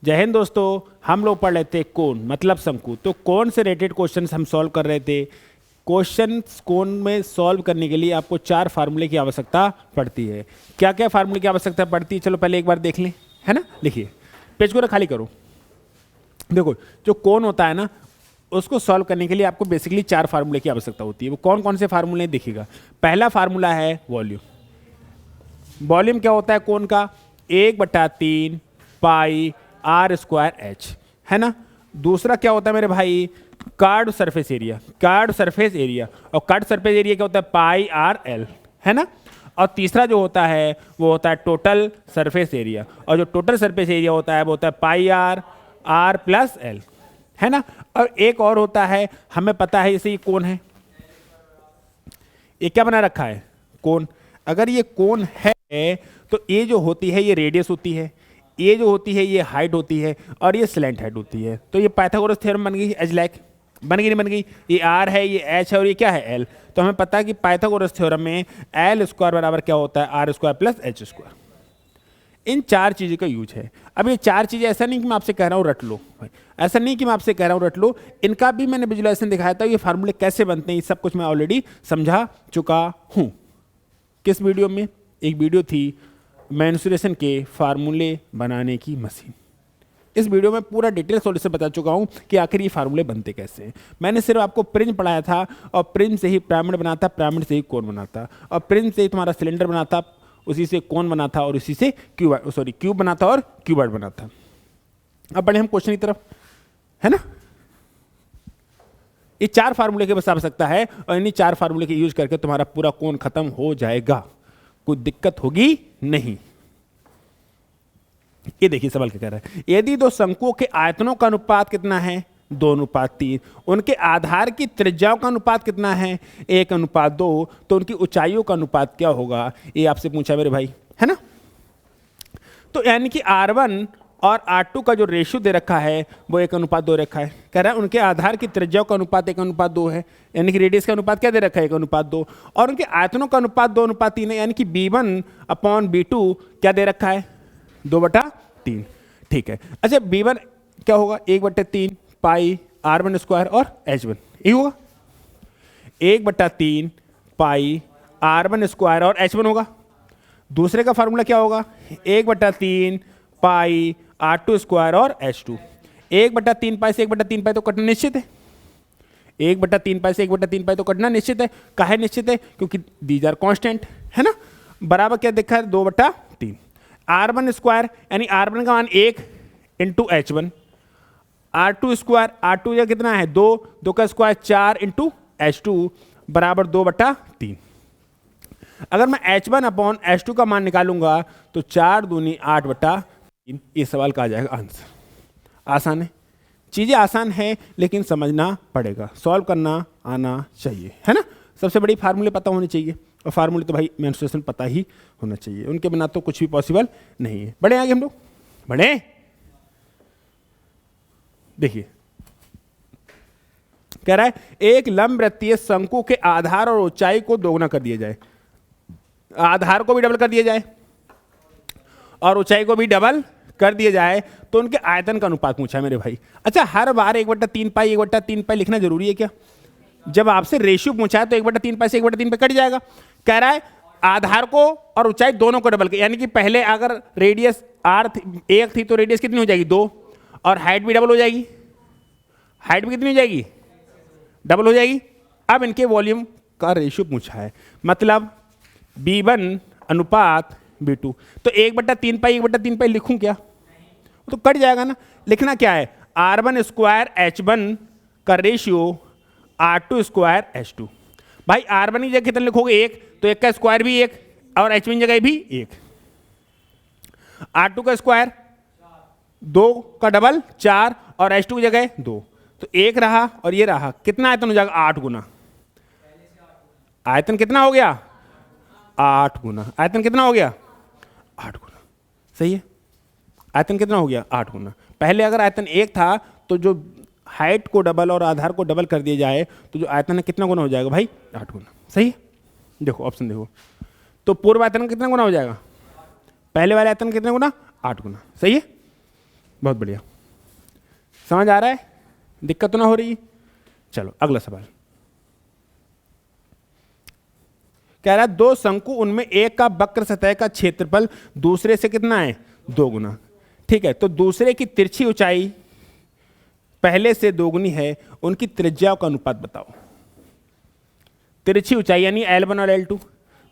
जय हिंद दोस्तों। हम लोग पढ़ रहे थे कोण मतलब शंकु। तो कोण से रिलेटेड क्वेश्चन हम सॉल्व कर रहे थे। क्वेश्चन कोण में सॉल्व करने के लिए आपको 4 फार्मूले की आवश्यकता पड़ती है। क्या क्या फार्मूले की आवश्यकता पड़ती है, चलो पहले एक बार देख लें, है ना। लिखिए, पेज को ना खाली करो। देखो, जो कोण होता है ना, उसको सॉल्व करने के लिए आपको बेसिकली 4 फार्मूले की आवश्यकता होती है। वो कौन कौन से फार्मूले देखिएगा। पहला फार्मूला है वॉल्यूम। वॉल्यूम क्या होता है कोण का? 1/3 पाई आर स्क्वायर एच, है ना। दूसरा क्या होता है मेरे भाई? Card surface area. Card surface area, और कार्ड सरफेस एरिया क्या होता है? पाई आर एल, है ना। और तीसरा जो होता है वो होता है टोटल सरफेस एरिया, और जो टोटल सरफेस एरिया होता है वो होता है पाई आर आर प्लस एल, है ना। और एक और होता है, हमें पता है इसे, ये कोण है। ये क्या बना रखा है? कोण। अगर ये कोण है तो ये जो होती है ये रेडियस होती है, ये जो होती है ये हाइट होती है, और ये स्लैंट हाइट होती है। तो ये पाइथागोरस थ्योरम बन गई, एज लाइक बन गई नहीं बन गई? ये आर है, ये एच है, और ये क्या है? एल। तो हमें पता है कि पाइथागोरस थ्योरम में एल स्क्वायर बराबर क्या होता है? R square plus H square. इन 4 चीज़ों का यूज है। अब ये 4 चीज़ें ऐसा नहीं कि मैं आपसे कह रहा हूँ रट लो, ऐसा नहीं कि मैं आपसे कह रहा हूँ रट लो। इनका भी मैंने विजुलाइजेशन दिखाया था, ये फार्मूले कैसे बनते हैं, ये सब कुछ मैं ऑलरेडी समझा चुका हूँ। किस वीडियो में? एक वीडियो थी मेंसुरेशन के फार्मूले बनाने की मशीन। इस वीडियो में पूरा डिटेल सॉल्यूशन बता चुका हूँ कि आखिर ये फार्मूले बनते कैसे हैं। मैंने सिर्फ आपको प्रिज्म पढ़ाया था, और प्रिज्म से ही पिरामिड बना था, पिरामिड से ही कोण बना था, और प्रिज्म से ही तुम्हारा सिलेंडर बना था, उसी से कोण बना था, और उसी से क्यूब बना था और क्यूबॉइड बना था। अब बढ़े हम क्वेश्चन की तरफ, है ना। ये 4 फार्मूले की बस आवश्यकता है, और इन्हीं 4 फार्मूले के यूज करके तुम्हारा पूरा कोण खत्म हो जाएगा, कोई दिक्कत होगी नहीं। ये देखिए सवाल क्या कह रहा है। यदि दो शंकुओं के आयतनों का अनुपात कितना है? 2:3। उनके आधार की त्रिज्याओं का अनुपात कितना है? 1:2। तो उनकी ऊंचाइयों का अनुपात क्या होगा? ये आपसे पूछा मेरे भाई, है ना। तो यानी कि R1 और R2 का जो रेशियो दे रखा है वो 1:2 रखा है। कह रहा है उनके आधार की त्रिज्याओं का अनुपात 1:2 है, यानी कि रेडियस का अनुपात क्या दे रखा है? 1:2। और उनके आयतनों का अनुपात 2:3 है, यानी कि B1/B2 क्या दे रखा है? 2/3। ठीक है। अच्छा, B1 क्या होगा? 1/3 पाई R1 स्क्वायर और H1, यही होगा। 1/3 पाई R1 स्क्वायर और H1 होगा। दूसरे का फार्मूला क्या होगा? 1/3 पाई R2 स्क्वायर और H2। 1/3 पाई से 1/3 पाई तो कटना निश्चित है। 1/3 पाई से 1/3 पाई तो कटना निश्चित है। काहे निश्चित है? क्योंकि दीज आर कांस्टेंट, है ना। बराबर क्या देखा है? 2/3। R1 स्क्वायर यानी R1 का मान 1 into H1, R2 square, R2 या कितना है? 2, 2 का स्क्वायर 4 इंटू H2 बराबर 2/3। अगर मैं H1/H2 का मान निकालूंगा तो 4 दूनी 8/3। ये सवाल का आ जाएगा आंसर। आसान है, चीज़ें आसान है, लेकिन समझना पड़ेगा, सॉल्व करना आना चाहिए, है ना। सबसे बड़ी फार्मूले पता होने चाहिए, और फार्मूले तो भाई मेंस्ट्रुएशन पता ही होना चाहिए, उनके बिना तो कुछ भी पॉसिबल नहीं है। बढ़े आगे हम लोग, बढ़े। देखिए, कह रहा है एक लंबवृत्तीय शंकु के आधार और ऊंचाई को दोगुना कर दिया जाए। आधार को भी डबल कर दिया जाए और ऊंचाई को भी डबल कर दिया जाए, तो उनके आयतन का अनुपात पूछा है मेरे भाई। अच्छा, हर बार 1/3 पाई 1/3 पाई लिखना जरूरी है क्या? जब आपसे रेशियो पूछा है तो 1/3 पाई से 1/3 पाई कट जाएगा। कह रहा है आधार को और ऊंचाई दोनों को डबल कर, यानी कि पहले अगर रेडियस r 1 थी तो रेडियस कितनी हो जाएगी? 2, और हाइट भी डबल हो जाएगी। हाइट भी कितनी हो जाएगी? डबल हो जाएगी। अब इनके वॉल्यूम का रेशियो पूछा है, मतलब B1/B2। तो 1/3 पाई 1/3 पाई लिखूं क्या? तो कट जाएगा ना। लिखना क्या है? R1 स्क्वायर H1 का रेशियो R2 स्क्वायर H2। भाई R1 की जगह कितना लिखोगे? 1, तो 1 का स्क्वायर भी 1, और H1 की जगह भी 1। R2 का स्क्वायर 2 का डबल 4, और H2 की जगह 2, तो 1 रहा और ये रहा। कितना आयतन हो जाएगा? 8 गुना। आयतन कितना हो गया? 8 गुना। आयतन कितना हो गया? 8 गुना। सही है। आयतन कितना हो गया? 8 गुना। पहले अगर आयतन 1 था तो जो हाइट को डबल और आधार को डबल कर दिया जाए तो जो आयतन है कितना गुना हो जाएगा भाई? 8 गुना। सही है। देखो ऑप्शन देखो, तो पूर्व आयतन कितना गुना हो जाएगा? पहले वाले आयतन कितना गुना? 8 गुना। सही है। बहुत बढ़िया, समझ आ रहा है, दिक्कत तो ना हो रही। चलो अगला सवाल कह रहा है दो शंकु, उनमें एक का वक्र सतह का क्षेत्रफल दूसरे से कितना है, 2 गुना। ठीक है, तो दूसरे की तिरछी ऊंचाई पहले से 2 गुनी है, उनकी त्रिज्याओं का अनुपात बताओ। तिरछी ऊंचाई यानी L1 और L2,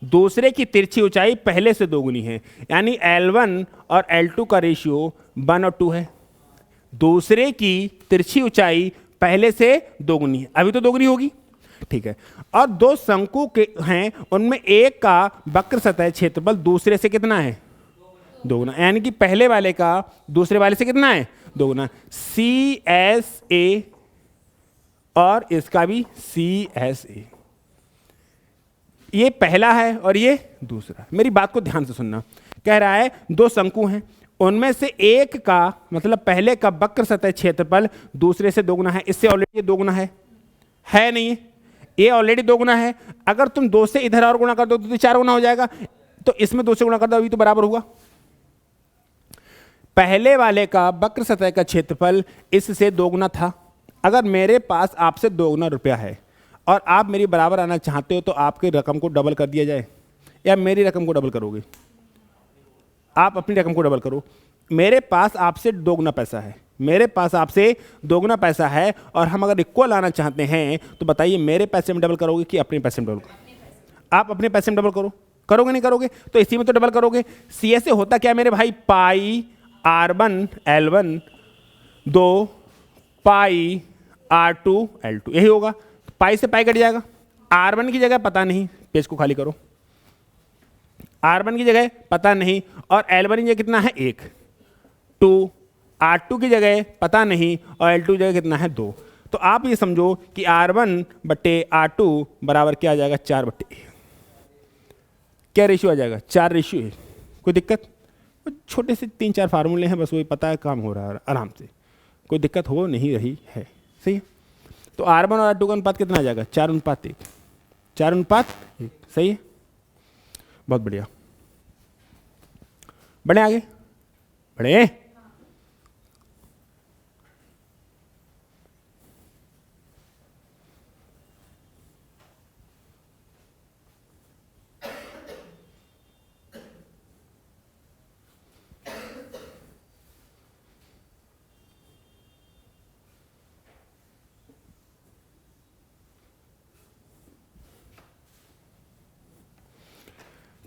दूसरे की तिरछी ऊंचाई पहले से 2 गुनी है, यानी L1 और L2 का रेशियो 1 और 2 है। दूसरे की तिरछी ऊंचाई पहले से 2 गुनी है, अभी तो 2 गुनी होगी। ठीक है, और दो शंकु के हैं, उनमें एक का वक्र सतह क्षेत्रफल दूसरे से कितना है, 2 गुना, यानी कि पहले वाले का दूसरे वाले से कितना है, 2 गुना। CSA और इसका भी CSA, ये पहला है और ये दूसरा। मेरी बात को ध्यान से सुनना, कह रहा है दो शंकु हैं, उनमें से एक का मतलब पहले का वक्र सतह क्षेत्रफल दूसरे से 2 गुना है। इससे ऑलरेडी 2 गुना है नहीं, ये ऑलरेडी 2 गुना है। अगर तुम 2 से इधर और गुना कर दो तो 4 गुना हो जाएगा, तो इसमें 2 से गुना कर दो, अभी तो बराबर हुआ। पहले वाले का वक्र सतह का क्षेत्रफल इससे 2 गुना था। अगर मेरे पास आपसे 2 गुना रुपया है और आप मेरी बराबर आना चाहते हो, तो आपकी रकम को डबल कर दिया जाए, या मेरी रकम को डबल करोगे? आप अपनी रकम को डबल करो। मेरे पास आपसे 2 गुना पैसा है, मेरे पास आपसे 2 गुना पैसा है, और हम अगर इक्वल आना चाहते हैं, तो बताइए मेरे पैसे में डबल करोगे कि अपने पैसे में डबल करोगे? आप अपने पैसे में डबल करो, करोगे नहीं करोगे? तो इसी में तो डबल करोगे। CSA होता क्या मेरे भाई, पाई R1 L1 2 पाई R2 L2, यही होगा। पाई से पाई कट जाएगा, R1 की जगह पता नहीं, पेज को खाली करो, R1 की जगह पता नहीं, और L1 की जगह कितना है, 1 2, R2 की जगह पता नहीं, और L2 की जगह कितना है, 2। तो आप ये समझो कि R1 बट्टे R2 बराबर क्या आ जाएगा, 4 बट्टे 1। क्या रेशियो आ जाएगा, 4 रेशियो 1। कोई दिक्कत? छोटे से 3-4 फार्मूले हैं, बस वही पता है, काम हो रहा है आराम से, कोई दिक्कत हो नहीं रही है। सही है, तो R1 और R2 का अनुपात कितना आ जाएगा, 4:1, 4:1। सही है, बहुत बढ़िया। बढ़े आगे, बढ़े।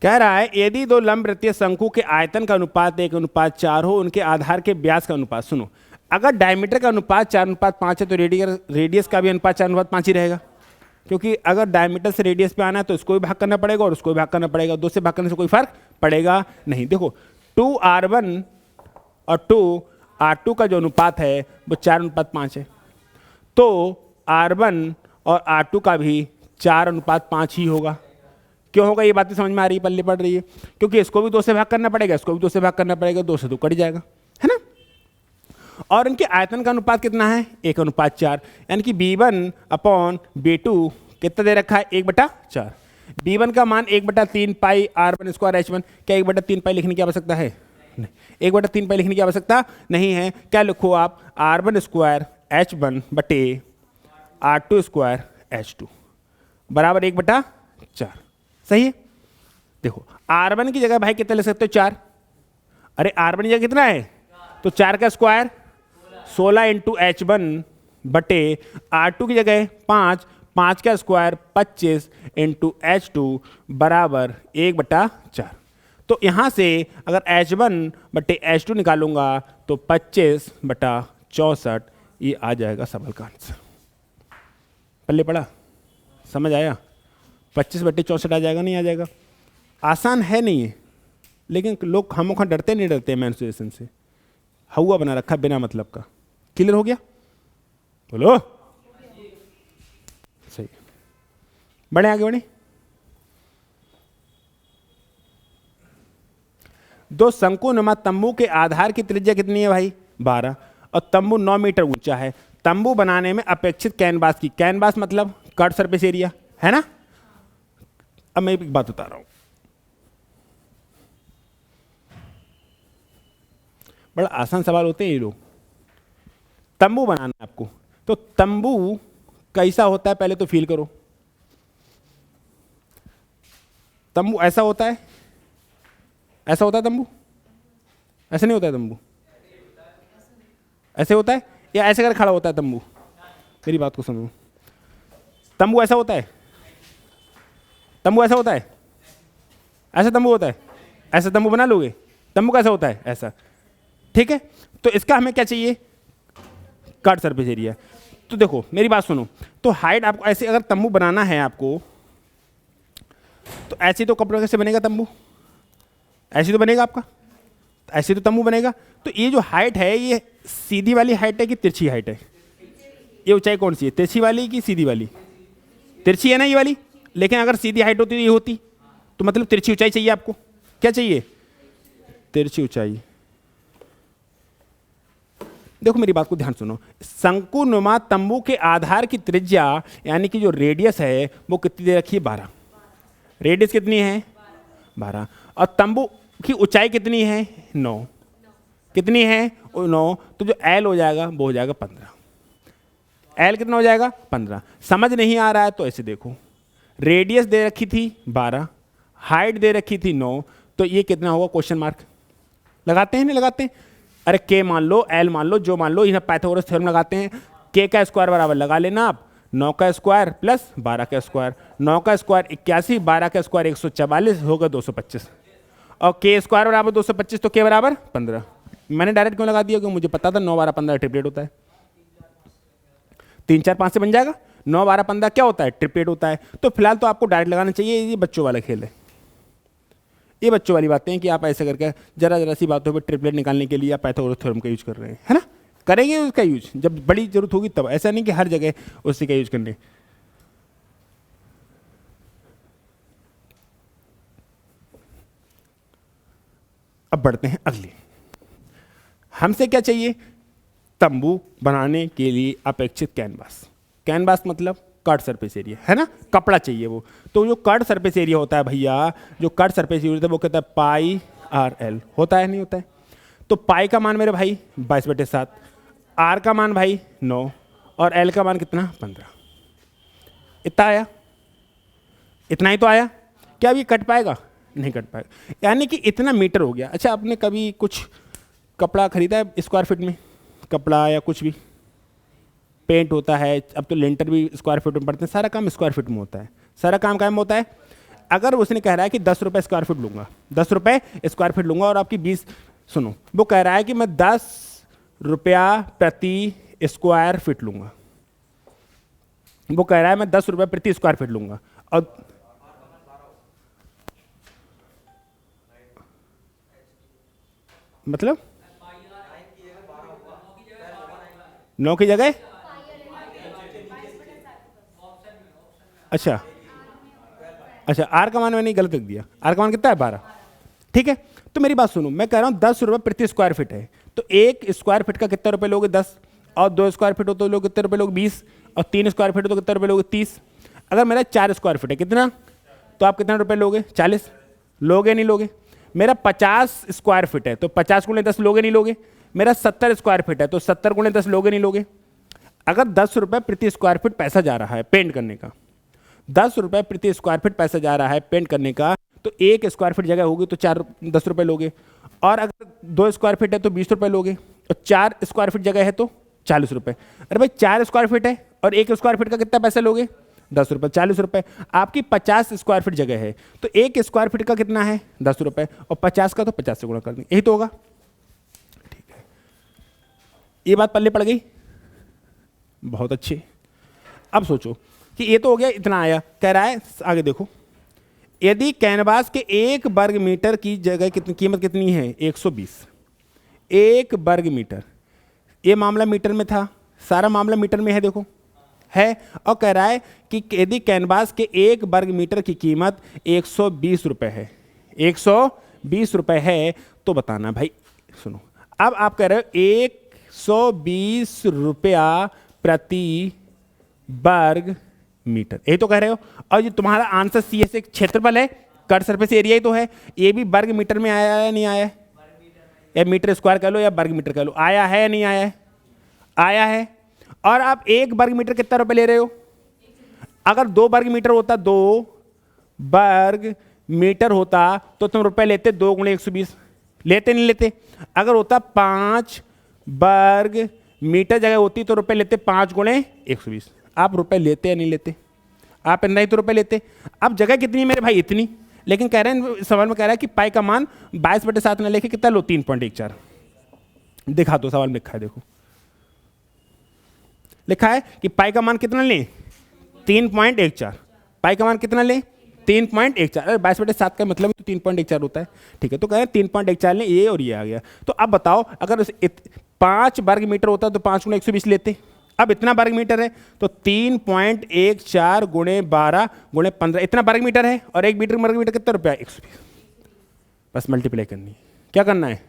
कह रहा है यदि दो लंबवृत्तीय शंकु के आयतन का अनुपात 1:4 हो, उनके आधार के व्यास का अनुपात। सुनो, अगर डायमीटर का अनुपात 4:5 है, तो रेडियस का भी अनुपात 4:5 ही रहेगा, क्योंकि अगर डायमीटर से रेडियस पे आना है तो इसको भी भाग करना पड़ेगा और उसको भी भाग करना पड़ेगा, 2 से भाग करने से कोई फर्क पड़ेगा नहीं। देखो 2R1 और 2R2 का जो अनुपात है वो 4:5 है, तो R1 और R2 का भी 4:5 ही होगा। क्यों होगा, ये बातें समझ में आ रही है, पल्ले पड़ रही है? क्योंकि इसको भी 2 से भाग करना पड़ेगा, इसको भी 2 से भाग करना पड़ेगा, 2 से 2 कट जाएगा, है ना। और इनके आयतन का अनुपात कितना है, 1:4, यानी कि B1/B2 कितना दे रखा है, 1/4। B1 का मान 1/3 पाई R1 स्क्वायर H1। क्या 1/3 पाई लिखने की आवश्यकता है? नहीं, 1/3 पाई लिखने की आवश्यकता नहीं है। क्या लिखो आप, R1 स्क्वायर H1 बटे R2 स्क्वायर H2 बराबर 1/4। सही है। देखो R1 की जगह भाई कितना ले सकते हो, 4। अरे R1 की जगह कितना है, तो 4 का स्क्वायर 16 इंटू H1 बटे R2 की जगह 5, 5 का स्क्वायर 25 इंटू H2 बराबर 1/4। तो यहाँ से अगर H1 बटे H2 निकालूंगा तो 25/64 ये आ जाएगा सवाल का आंसर। पल्ले पड़ा, समझ आया? 25/64 आ जाएगा, नहीं आ जाएगा? आसान है नहीं है, लेकिन लोग खामोखा डरते नहीं, डरते मेंस्ट्रुएशन से, हवा बना रखा बिना मतलब का। क्लियर हो गया? बोलो सही। बढ़े आगे, बढ़े। दो शंकुनुमा तंबू के आधार की त्रिज्या कितनी है भाई, 12, और तंबू 9 मीटर ऊंचा है। तंबू बनाने में अपेक्षित कैनवास की, कैनवास मतलब कट सरफेस एरिया, है ना। अब मैं एक बात बता रहा हूं, बड़ा आसान सवाल होते हैं ये लोग। तंबू बनाना है आपको, तो तंबू कैसा होता है पहले तो फील करो। तंबू ऐसा होता है, ऐसा होता है तंबू, ऐसे नहीं होता है तंबू, ऐसे होता है या ऐसे कर खड़ा होता है तंबू? मेरी बात को सुनो, तंबू ऐसा होता है, तंबू ऐसा होता है, ऐसा तंबू होता है, ऐसा तंबू बना लोगे? तंबू कैसा होता है? ऐसा, ठीक है। तो इसका हमें क्या चाहिए? Cut surface area. तो देखो मेरी बात सुनो, तो हाइट आपको ऐसे अगर तंबू बनाना है आपको, तो ऐसे तो कपड़े कैसे बनेगा तंबू? ऐसे तो बनेगा आपका, ऐसे तो तंबू बनेगा। तो ये जो हाइट है ये सीधी वाली हाइट है कि तिरछी हाइट है? ये ऊंचाई कौन सी है, तिरछी वाली कि सीधी वाली? तिरछी है ना ये वाली, लेकिन अगर सीधी हाइट होती तो ये होती, तो मतलब तिरछी ऊंचाई चाहिए आपको। क्या चाहिए? तिरछी ऊंचाई। देखो मेरी बात को ध्यान सुनो, शंकुनुमा तंबू के आधार की त्रिज्या यानी कि जो रेडियस है वो कितनी दे रखी है? 12। रेडियस कितनी है? 12। और तंबू की ऊंचाई कितनी है? 9। कितनी है? 9। तो जो एल हो जाएगा वो हो जाएगा 15। एल कितना हो जाएगा? 15। समझ नहीं आ रहा है तो ऐसे देखो, रेडियस दे रखी थी 12, हाइट दे रखी थी 9, तो ये कितना होगा? क्वेश्चन मार्क लगाते हैं नहीं लगाते हैं? अरे के मान लो, एल मान लो, जो मान लो, इन्हें पाइथागोरस थ्योरम लगाते हैं। के का स्क्वायर बराबर लगा लेना आप 9 का स्क्वायर प्लस 12 का स्क्वायर। 9 का स्क्वायर 81, 12 का स्क्वायर 144 होगा 225, और के स्क्वायर बराबर 225, तो के बराबर 15। मैंने डायरेक्ट क्यों लगा दिया? क्योंकि मुझे पता था 9 12 15 ट्रिपलेट होता है। 3 4 5 से बन जाएगा। 9 12 15 क्या होता है? ट्रिपलेट होता है। तो फिलहाल तो आपको डायरेक्ट लगाना चाहिए, ये बच्चों वाला खेल है, ये बच्चों वाली बातें हैं कि आप ऐसे करके जरा जरा सी बातों पर ट्रिपलेट निकालने के लिए आप पाइथागोरस थ्योरम का यूज कर रहे हैं, है ना? करेंगे उसका यूज जब बड़ी जरूरत होगी तब, ऐसा नहीं कि हर जगह उसी का यूज करने। अब बढ़ते हैं अगली। हमसे क्या चाहिए? तंबू बनाने के लिए अपेक्षित कैनवास। कैनवास मतलब कट सरफेस एरिया, है ना? कपड़ा चाहिए वो। तो जो कट सरफेस एरिया होता है भैया, जो कट सरफेस एरिया होता है वो कहता है पाई आर एल। होता है नहीं होता है? तो पाई का मान मेरे भाई 22/7, आर का मान भाई 9, और एल का मान कितना? 15। इतना आया, इतना ही तो आया। क्या अब ये कट पाएगा? नहीं कट पाएगा, यानी कि इतना मीटर हो गया। अच्छा, आपने कभी कुछ कपड़ा खरीदा है स्क्वायर फीट में? कपड़ा या कुछ भी पेंट होता है, अब तो लेंटर भी स्क्वायर फीट में पड़ते हैं, सारा काम स्क्वायर फीट में होता है। सारा काम कायम होता है। अगर उसने कह रहा है कि 10 रुपये स्क्वायर फीट लूंगा, 10 रुपये स्क्वायर फीट लूंगा, और आपकी 20, सुनो, वो कह रहा है कि मैं 10 रुपया प्रति स्क्वायर फीट लूंगा। वो कह रहा है मैं 10 रुपये प्रति स्क्वायर फीट लूंगा, और मतलब 9 की जगह, अच्छा अच्छा, आर का मान मैंने गलत लिख दिया। आर का मान कितना है? 12। ठीक है, तो मेरी बात सुनो, मैं कह रहा हूँ 10 रुपये प्रति स्क्वायर फीट है, तो एक स्क्वायर फीट का कितने रुपए लोगे? 10, और 2 स्क्वायर फीट हो तो लोग कितने रुपए लोगे? 20, और 3 स्क्वायर फीट हो तो कितने रुपए लोगे? 30। अगर मेरा 4 स्क्वायर फीट है कितना, तो आप कितना रुपए लोगे? 40। लोगे नहीं लोगे? मेरा 50 स्क्वायर फीट है तो 50 गुणे 10 लोगे नहीं लोगे? मेरा 70 स्क्वायर फीट है तो 70 गुणे 10 लोगे नहीं लोगे? अगर 10 रुपये प्रति स्क्वायर फीट पैसा जा रहा है पेंट करने का, 10 रुपये प्रति स्क्वायर फीट पैसा जा रहा है पेंट करने का, तो एक स्क्वायर फीट जगह होगी तो 10 रुपये लोगे, और अगर 2 स्क्वायर फीट है तो 20 रुपये लोगे, और 4 स्क्वायर फीट जगह है तो 40 रुपये। अरे भाई 4 स्क्वायर फीट है और एक स्क्वायर फीट का कितना पैसा लोगे? 10 रुपये, 40 रुपये। आपकी 50 स्क्वायर फीट जगह है तो एक स्क्वायर फीट का कितना है? 10 रुपये, और 50 का तो 50 से गुणा कर देंगे, यही तो होगा। ठीक है, ये बात पल्ले पड़ गई, बहुत अच्छी। अब सोचो कि ये तो हो गया, इतना आया, कह रहा है आगे देखो, यदि कैनवास के 1 वर्ग मीटर की जगह कितनी कीमत कितनी है? 120। 1 वर्ग मीटर, ये मामला मीटर में था, सारा मामला मीटर में है, देखो है। और कह रहा है कि यदि कैनवास के 1 वर्ग मीटर की कीमत 120 रुपये है, 120 रुपये है, तो बताना भाई। सुनो, अब आप कह रहे हो 120 रुपया प्रति वर्ग मीटर, यही तो कह रहे हो। और ये तुम्हारा आंसर सी एस एक क्षेत्रफल है, कट सरफेस एरिया ही तो है, ये भी वर्ग मीटर में आया है नहीं आया है? या मीटर स्क्वायर कह लो या वर्ग मीटर कह लो, आया है या नहीं आया है? आया है। और आप एक वर्ग मीटर कितना रुपए ले रहे हो? अगर 2 वर्ग मीटर होता, 2 वर्ग मीटर होता तो तुम रुपए लेते 2 गुणे 120, लेते नहीं लेते? अगर होता 5 वर्ग मीटर जगह होती तो रुपए लेते 5 गुणे 120। आप रुपए लेते या नहीं लेते? आप इतना ही तो रुपए लेते। अब जगह कितनी है मेरे भाई? इतनी। लेकिन कह रहे हैं, सवाल में कह रहा है कि पाई का मान 22/7 न लेके कितना लो? 3.14। दिखा दो, सवाल में लिखा है, देखो लिखा है कि पाई का मान कितना लें? 3.14। पाई का मान कितना लें? 3.14। अरे 22/7 का मतलब तो 3.14 होता है। ठीक है, तो कह रहे हैं 3.14 लें, ये और ये आ गया। तो अब बताओ, अगर 5 वर्ग मीटर होता तो 5 गुणे 120 लेते। अब इतना वर्ग मीटर है तो 3.14 गुणे 12 गुणे 15, इतना वर्ग मीटर है। और एक मीटर वर्ग मीटर कितना रुपया? 120। बस मल्टीप्लाई करनी है। क्या करना है?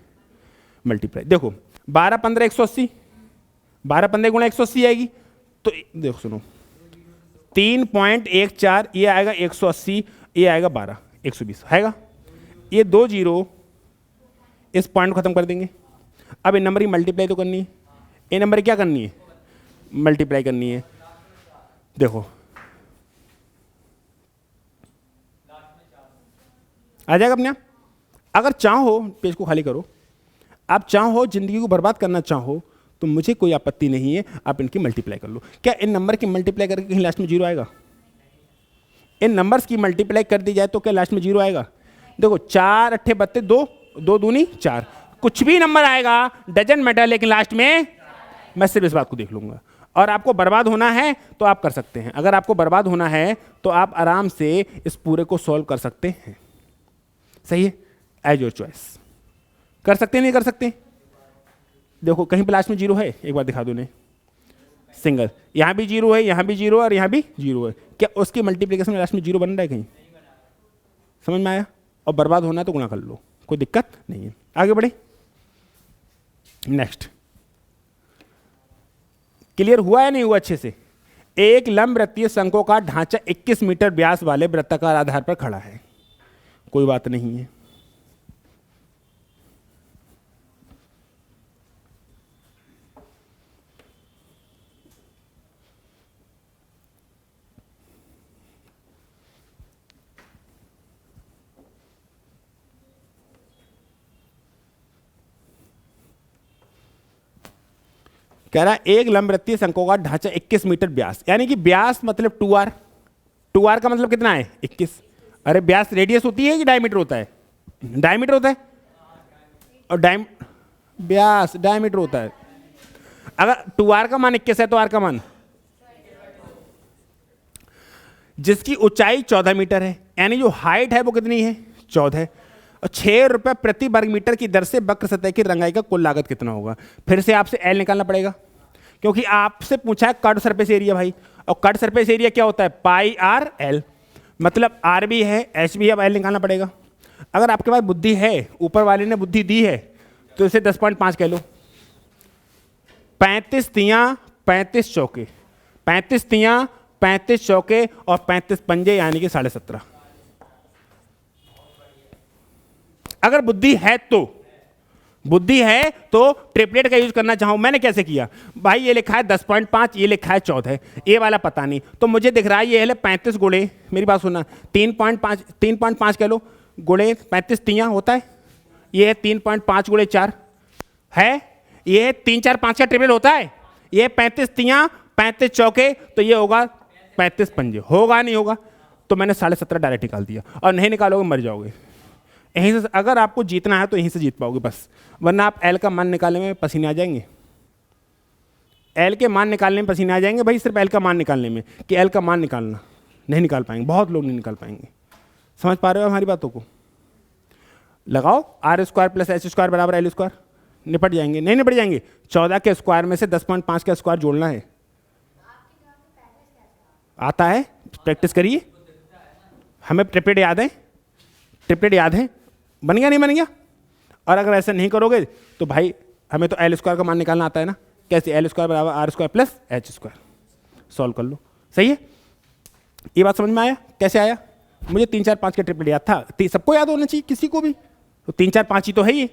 मल्टीप्लाई। देखो 12 15 180, 12 15 गुणे 180 आएगी। तो देखो सुनो, 3.14 ये आएगा 180, ये आएगा 12 120 आएगा। ये 2 जीरो इस पॉइंट को खत्म कर देंगे। अब इन नंबर की मल्टीप्लाई तो करनी है। ये नंबर क्या करनी है? मल्टीप्लाई करनी है। देखो आ जाएगा अपने आप। अगर चाहो, पेज को खाली करो, आप चाहो जिंदगी को बर्बाद करना चाहो तो मुझे कोई आपत्ति नहीं है, आप इनकी मल्टीप्लाई कर लो। क्या इन नंबर की मल्टीप्लाई करके कहीं लास्ट में जीरो आएगा? इन नंबर्स की मल्टीप्लाई कर दी जाए तो क्या लास्ट में जीरो आएगा? देखो 4 8 32, 2 2 दूनी 4, कुछ भी नंबर आएगा डजंट मैटर, लेकिन लास्ट में मैं सिर्फ इस बात को देख लूंगा। और आपको बर्बाद होना है तो आप कर सकते हैं। अगर आपको बर्बाद होना है तो आप आराम से इस पूरे को सॉल्व कर सकते हैं। सही है, एज योर चॉइस। कर सकते हैं नहीं कर सकते? देखो कहीं पे लास्ट में जीरो है, एक बार दिखा दो ने, सिंगल। यहां भी जीरो है, यहां भी जीरो है और यहां भी जीरो है। क्या उसकी मल्टीप्लिकेशन में लास्ट में जीरो बन रहा है कहीं? समझ में आया? और बर्बाद होना है तो गुणा कर लो, कोई दिक्कत नहीं है। आगे बढ़े, नेक्स्ट। क्लियर हुआ या नहीं हुआ अच्छे से? एक लंब वृत्तीय शंकु का ढांचा 21 मीटर व्यास वाले वृत्ताकार आधार पर खड़ा है। कोई बात नहीं है। कह रहा है एक लंब वृत्तीय शंकु का ढांचा 21 मीटर व्यास, यानी कि व्यास मतलब 2r। 2r का मतलब कितना है? 21। अरे व्यास रेडियस होती है कि डायमीटर होता है? डायमीटर होता है। और व्यास डायमीटर होता है। अगर 2r का मान 21 है तो r का मान, जिसकी ऊंचाई 14 मीटर है, यानी जो हाइट है वो कितनी है? 14 है। और 6 रुपए प्रति वर्ग मीटर की दर से वक्र सतह की रंगाई का कुल लागत कितना होगा? फिर से आपसे एल निकालना पड़ेगा, क्योंकि आपसे पूछा है कट सरफेस एरिया भाई। और कट सरफेस एरिया क्या होता है? पाई आर एल। मतलब आर भी है, एच भी है, अब एल निकालना पड़ेगा। अगर आपके पास बुद्धि है, ऊपर वाले ने बुद्धि दी है, तो इसे 10.5 कह लो। 35 तियां 35 चौके, 35 तियां 35 चौके और 35 पंजे, यानी कि 17.5। अगर बुद्धि है तो ट्रिपलेट का यूज करना चाहूं, मैंने कैसे किया भाई? ये लिखा है 10.5, ये लिखा है 14, ये वाला पता नहीं, तो मुझे दिख रहा है ये है 35 गुणे, मेरी बात सुनना, 3.5 कह लो, गुणे 35 तियां होता है। ये है 3.5 गुणे 4 है, ये है 3 4 5 का ट्रिपलेट होता है। ये 35 तियां 35 चौके, तो ये होगा 35 पंजे। होगा नहीं होगा? तो मैंने 17.5 डायरेक्ट निकाल दिया। और नहीं निकालोगे मर जाओगे। यहीं से अगर आपको जीतना है तो यहीं से जीत पाओगे बस, वरना आप एल का मान निकालने में पसीने आ जाएंगे। एल के मान निकालने में पसीने आ जाएंगे भाई, सिर्फ एल का मान निकालने में, कि एल का मान निकालना नहीं निकाल पाएंगे, बहुत लोग नहीं निकाल पाएंगे। समझ पा रहे हो हमारी बातों को? लगाओ R square plus H square बराबर एल स्क्वायर, निपट जाएंगे। नहीं निपट जाएंगे? 14 के स्क्वायर में से 10.5 का स्क्वायर जोड़ना है। आता है, प्रैक्टिस करिए। हमें ट्रिपलेट याद है, ट्रिपलेट याद है, बन गया नहीं बन गया? और अगर ऐसा नहीं करोगे तो भाई हमें तो एल स्क्वायर का मान निकालना आता है ना। कैसे? एल स्क्वायर बराबर R square plus H square. Solve कर लो। सही है, ये बात समझ में आया? कैसे आया? मुझे 3 4 5 का ट्रिपलेट याद था, सबको याद होना चाहिए किसी को भी, तो 3 4 5 ही तो है ये।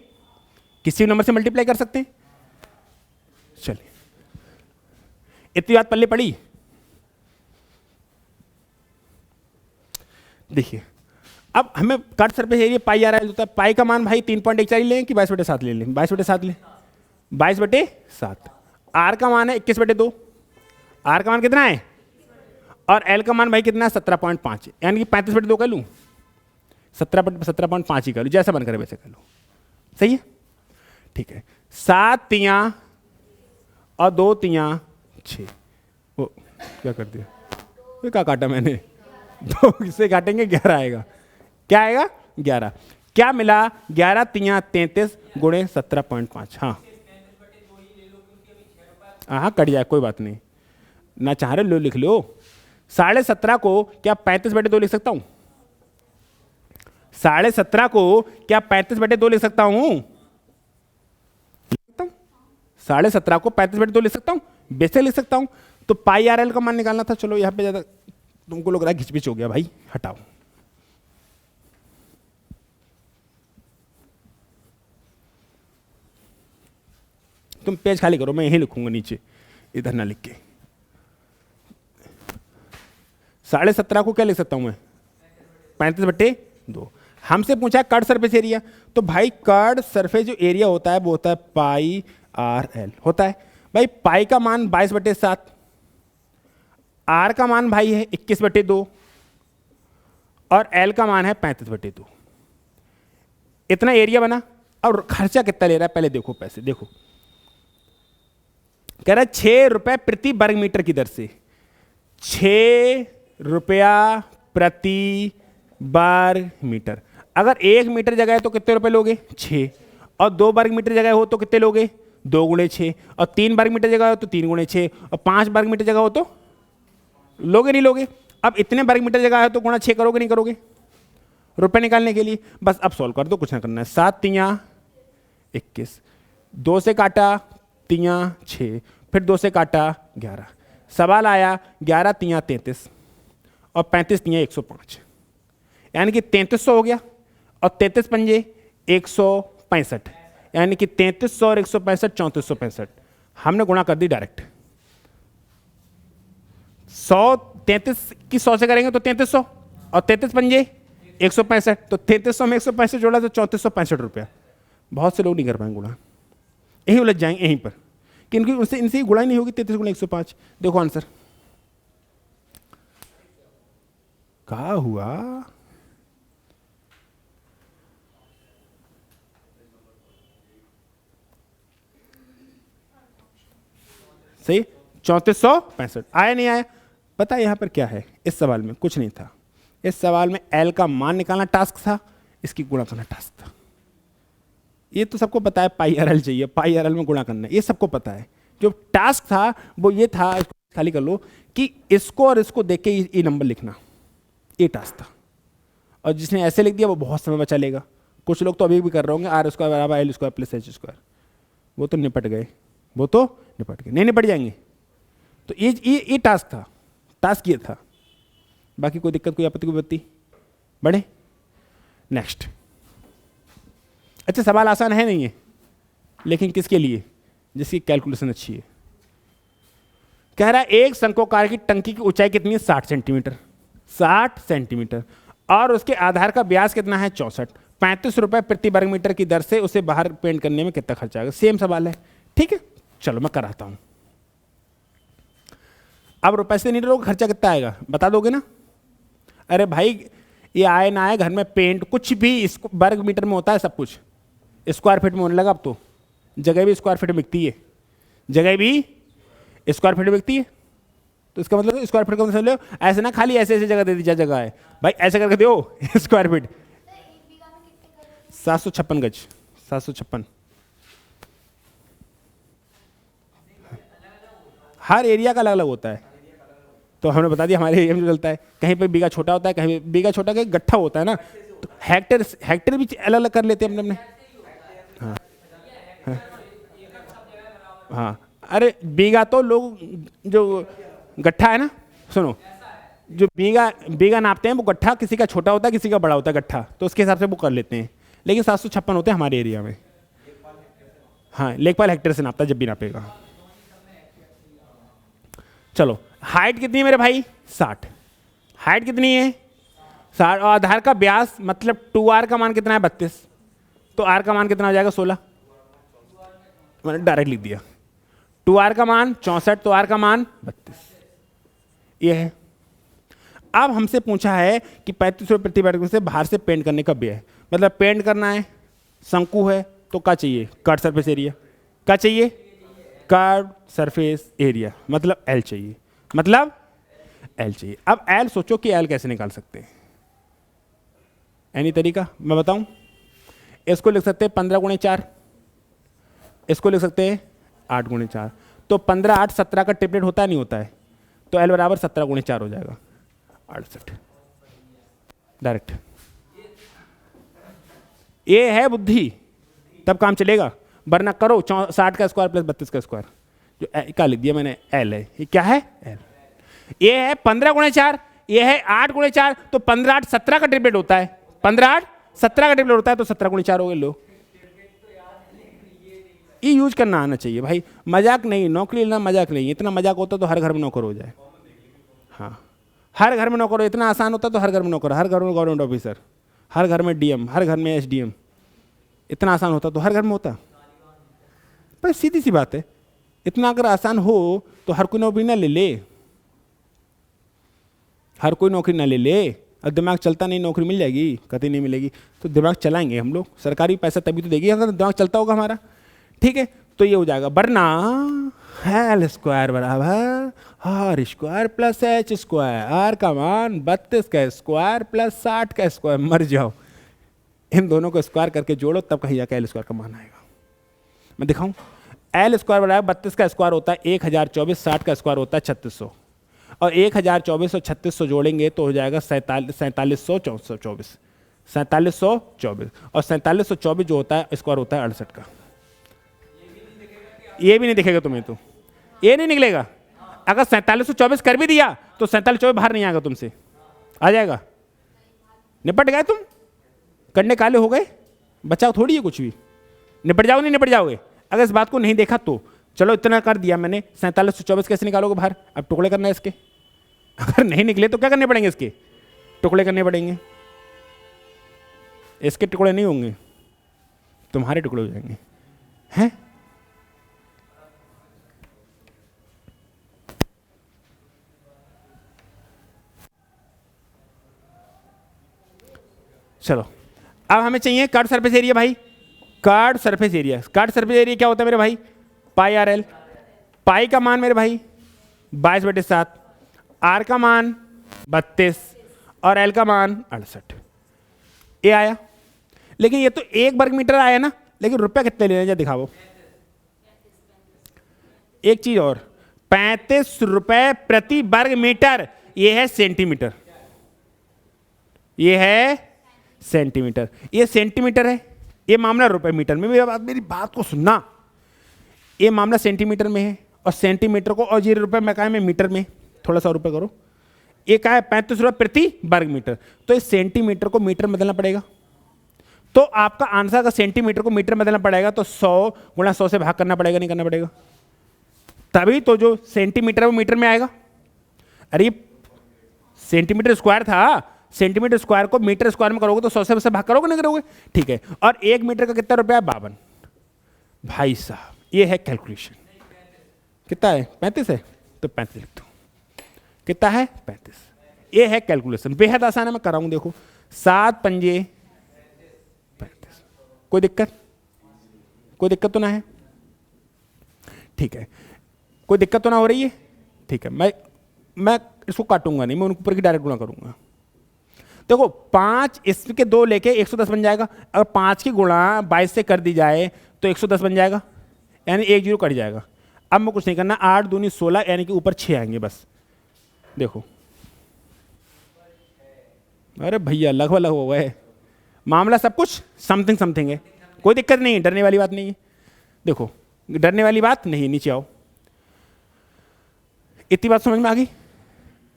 किसी भी नंबर से मल्टीप्लाई कर सकते हैं। चलिए, इतनी बात पल्ले पड़ी। देखिए, अब हमें कट सरफेस एरिया पाई आ रहा है, पाई का मान भाई 3.14 लें कि 22/7 ले लें? 22/7 लें। 22/7। आर का मान है 21/2। आर का मान कितना है? और एल का मान भाई कितना है? 17.5, यानी कि 35/2 कर लूँ? 17.5 ही कर लूँ, जैसा मन करे वैसे कर लूँ। सही है, ठीक है। 7 तियाँ और 2 तियाँ 6। वो क्या कर दिया? ये क्या काटा मैंने? 2 किससे काटेंगे? 11 आएगा। क्या आएगा? 11। क्या मिला? 11 तियाँ 33 गुणे 17.5। हाँ हाँ, कट जाए, कोई बात नहीं, ना चाह रहे लो लिख लो। 17.5 को क्या 35/2 लिख सकता हूँ? 17.5 को क्या 35/2 लिख सकता हूँ? 17.5 को 35/2 लिख सकता हूँ, बेसिक लिख सकता हूँ। तो पाई आर एल का मान निकालना था। चलो यहाँ पे ज्यादा तुमको लग रहा है घिचपिच हो गया भाई, हटाओ। तुम पेज खाली करो, मैं यही लिखूंगा नीचे, इधर ना लिख के। 17.5 को क्या लिख सकता हूं मैं? 35/2। हमसे पूछा कर्ड सरफेस एरिया, तो भाई कर्ड सरफेस जो एरिया होता है वो होता है पाई आर एल होता है। भाई पाई का मान 22/7, आर का मान भाई है 21/2 और एल का मान है 35/2। इतना एरिया बना। और खर्चा कितना ले रहा है पहले देखो, पैसे देखो। कह रहा है 6 रुपए प्रति वर्ग मीटर की दर से। 6 रुपया प्रति वर्ग मीटर। अगर 1 मीटर जगह है तो कितने रुपए लोगे? 6। और 2 वर्ग मीटर जगह हो तो कितने लोगे? 2 गुणे 6। और 3 वर्ग मीटर जगह हो तो 3 गुणे 6। और 5 वर्ग मीटर जगह हो तो लोगे नहीं लोगे? अब इतने वर्ग मीटर जगह है तो गुणा 6 करोगे नहीं करोगे? रुपए निकालने के लिए बस अब सॉल्व कर दो, कुछ ना करना है। 7 तियाँ 21, 2 से काटा तियाँ 6, फिर 2 से काटा 11। सवाल आया 11 तियाँ 33 और 35 तियाँ 105, यानी कि 3300 हो गया। और 33 पंजे 165, यानी कि 3300 और 165 3465। हमने गुणा कर दी डायरेक्ट। 33 की 100 से करेंगे तो 3300 और 33 पंजे 165, तो 3300 में 165 जोड़ा तो 3465 रुपया। बहुत से लोग नहीं कर पाएंगे गुणा, यही उलझ जाएंगे यहीं पर कि इनकी उनसे इनसे ही गुणा ही नहीं होगी। 33 गुणा 105। देखो आंसर क्या हुआ? सही, 3465। आया नहीं आया? पता है यहां पर क्या है? इस सवाल में कुछ नहीं था। इस सवाल में एल का मान निकालना टास्क था, इसकी गुणा करना टास्क था। ये तो सबको पता है, पाई आर एल चाहिए, पाई आर एल में गुणा करना है, ये सबको पता है। जो टास्क था वो ये था, इसको खाली कर लो, कि इसको और इसको देख के ये नंबर लिखना, ये टास्क था। और जिसने ऐसे लिख दिया वो बहुत समय बचा लेगा। कुछ लोग तो अभी भी कर रहे होंगे आर स्क्वायर बराबर L square plus H square. वो तो निपट गए, वो तो निपट गए, नहीं निपट जाएंगे। तो ये टास्क था, टास्क ये था। बाकी कोई दिक्कत, कोई आपत्ति, कोई बत्ती? बढ़े नेक्स्ट। अच्छा, सवाल आसान है नहीं है, लेकिन किसके लिए? जिसकी कैलकुलेशन अच्छी है। कह रहा है एक शंक्वाकार की टंकी की ऊंचाई कितनी है? 60 सेंटीमीटर। 60 सेंटीमीटर। और उसके आधार का व्यास कितना है? 64। 35 रुपए प्रति वर्ग मीटर की दर से उसे बाहर पेंट करने में कितना खर्चा आएगा? सेम सवाल है, ठीक है। चलो मैं कराता हूं। अब रुपए से नहीं डरोगे, खर्चा कितना आएगा बता दोगे ना? अरे भाई ये आए ना आए, घर में पेंट कुछ भी इसको वर्ग मीटर में होता है, सब कुछ स्क्वायर फीट में होने लगा। अब तो जगह भी स्क्वायर फीट में बिकती है, जगह भी स्क्वायर फीट में बिकती है। तो इसका मतलब स्क्वायर फीट का मतलब लो, ऐसे ना खाली ऐसे ऐसे जगह दे दी जाए, जगह है भाई ऐसे करके दो स्क्वायर फीट। 756 गज, 756। हर एरिया का अलग अलग होता है। तो हमने बता दिया हमारे एरिया में जो चलता है, कहीं पे बीघा छोटा होता है, कहीं बीघा छोटा का गट्ठा होता है ना, तो हेक्टेयर भी अलग अलग कर लेते हैं अपने। हाँ हाँ हाँ, अरे बीघा तो लोग जो गट्ठा है ना, सुनो, जो बीघा नापते हैं वो गट्ठा किसी का छोटा होता है किसी का बड़ा होता है गट्ठा, तो उसके हिसाब से वो कर लेते हैं। लेकिन 756 होते हैं हमारे एरिया में। हाँ, लेखपाल हेक्टेयर से नापता जब भी नापेगा। चलो, हाइट कितनी है मेरे भाई? 60। हाइट कितनी है? 60। और आधार का व्यास मतलब 2r का मान कितना है? 32। तो r का मान कितना हो जाएगा? 16। मैंने डायरेक्ट लिख दिया। 2r का मान 64, तो r का मान 32। ये है। अब हमसे पूछा है कि 35 रुपये प्रति वर्ग से बाहर से पेंट करने का व्यय है, मतलब पेंट करना है, शंकु है, तो क्या चाहिए? Curve surface area. क्या चाहिए? कर्व सरफेस एरिया, मतलब एल चाहिए, मतलब एल चाहिए। अब एल सोचो कि एल कैसे निकाल सकते हैं? एनी तरीका मैं बताऊं? इसको लिख सकते हैं 15 गुणे 4, इसको लिख सकते हैं 8 गुणे 4। तो 15 8 17 का ट्रिपलेट होता है नहीं होता है? तो एल बराबर 17 गुणे 4 हो जाएगा 68 डायरेक्ट। ये है बुद्धि, तब काम चलेगा, वरना करो 60 का स्क्वायर प्लस 32 का स्क्वायर। जो क्या लिख दिया मैंने? एल है। ये क्या है? एल। ये है 15 गुणे 4, ये है 8 गुणे 4, तो 15 8 17 का ट्रिपलेट होता है। 15 8 17 का ट्रिपलेट होता है, तो 17 गुणे 4 हो गए। लो, ये यूज करना आना चाहिए भाई, मजाक नहीं। नौकरी लेना मजाक नहीं। इतना मजाक होता तो हर घर में नौकर हो जाए। हाँ, हर घर में नौकर हो। इतना आसान होता तो हर घर में नौकर, हर घर में गवर्नमेंट ऑफिसर, हर घर में डीएम, हर घर में एसडीएम। इतना आसान होता तो हर घर में होता। पर सीधी सी बात है, इतना अगर आसान हो तो हर कोई नौकरी ना ले ले, हर कोई नौकरी ना ले ले। अब दिमाग चलता नहीं, नौकरी मिल जाएगी? कभी नहीं मिलेगी। तो दिमाग चलाएंगे हम लोग, सरकारी पैसा तभी तो देगी अगर दिमाग चलता होगा हमारा। ठीक है, तो ये हो जाएगा, वरना एल स्क्वायर बराबर R square plus H square. R का मान 32 का स्क्वायर प्लस 60 का स्क्वायर। मर जाओ, इन दोनों को स्क्वायर करके जोड़ो, तब कहीं जाकर एल स्क्वायर का मान आएगा। मैं दिखाऊं? एल स्क्वायर बराबर 32 का स्क्वायर होता है 1024, 60 का स्क्वायर होता है 3600, और 1024 और 3600 जोड़ेंगे तो हो जाएगा 4724। 4724, और 4724 जो होता है स्क्वायर होता है 68 का। ये भी नहीं दिखेगा तुम्हें, तो ये नहीं निकलेगा। अगर 4724 कर भी दिया तो 4724 बाहर नहीं आएगा तुमसे, आ जाएगा। निपट गए तुम, करने काले हो गए, बचाओ थोड़ी है कुछ भी। निपट जाओगे नहीं निपट जाओगे? अगर इस बात को नहीं देखा तो चलो, इतना कर दिया मैंने, 4724 कैसे निकालोगे बाहर? अब टुकड़े करना है इसके। अगर नहीं निकले तो क्या करने पड़ेंगे? इसके टुकड़े करने पड़ेंगे। इसके टुकड़े नहीं होंगे, तुम्हारे टुकड़े हो जाएंगे। हैं? चलो, अब हमें चाहिए कर्व सरफेस एरिया भाई। Curve surface area, curve surface area क्या होता है मेरे भाई? पाई आर एल। पाई का मान मेरे भाई 22/7, आर का मान 32 और एल का मान 68। ये आया, लेकिन ये तो 1 वर्ग मीटर आया ना, लेकिन रुपया कितने लेने जा दिखाओ। एक चीज और, 35 रुपए प्रति वर्ग मीटर। ये है सेंटीमीटर, ये है सेंटीमीटर, ये सेंटीमीटर है। ये मामला रुपए मीटर में। मेरी बात को सुनना, ये मामला सेंटीमीटर में है, और सेंटीमीटर को और 0 रुपए में कहा में मीटर में, थोड़ा सा रुपए करो। ये कहा है 35 रुपए प्रति वर्ग मीटर, तो इस सेंटीमीटर को मीटर में बदलना पड़ेगा। तो आपका आंसर का सेंटीमीटर को मीटर में बदलना पड़ेगा, तो 100 गुणा 100 से भाग करना पड़ेगा, नहीं करना पड़ेगा? तभी तो जो सेंटीमीटर वो मीटर में आएगा। अरे सेंटीमीटर स्क्वायर था, सेंटीमीटर स्क्वायर को मीटर स्क्वायर में करोगे तो 100 से भाग करोगे नहीं करोगे? ठीक है, और 1 मीटर का कितना रुपया है? 52। भाई साहब, ये है कैलकुलेशन। कितना है? 35 है, तो 35 लिख दो। कितना है? 35। ये है कैलकुलेशन, बेहद आसान है, मैं कराऊं। देखो, 7 पंजे 35। कोई दिक्कत? कोई दिक्कत तो ना है? ठीक है, कोई दिक्कत तो ना हो रही है? ठीक है, मैं इसको काटूंगा नहीं, मैं उनके ऊपर की डायरेक्ट गुणा करूंगा। देखो, 5 इसके 2 लेके 110 बन जाएगा। अगर 5 की गुणा 22 से कर दी जाए तो 110 बन जाएगा, यानी 1 0 कट जाएगा। अब मैं कुछ नहीं करना, 8 दूनी 16, यानी कि ऊपर 6 आएंगे बस। देखो, अरे भैया लगभग लगभग हो गए। मामला सब कुछ समथिंग समथिंग है, कोई दिक्कत नहीं है, डरने वाली बात नहीं है। देखो, डरने वाली बात नहीं, नीचे आओ। इतनी बात समझ में आ गई?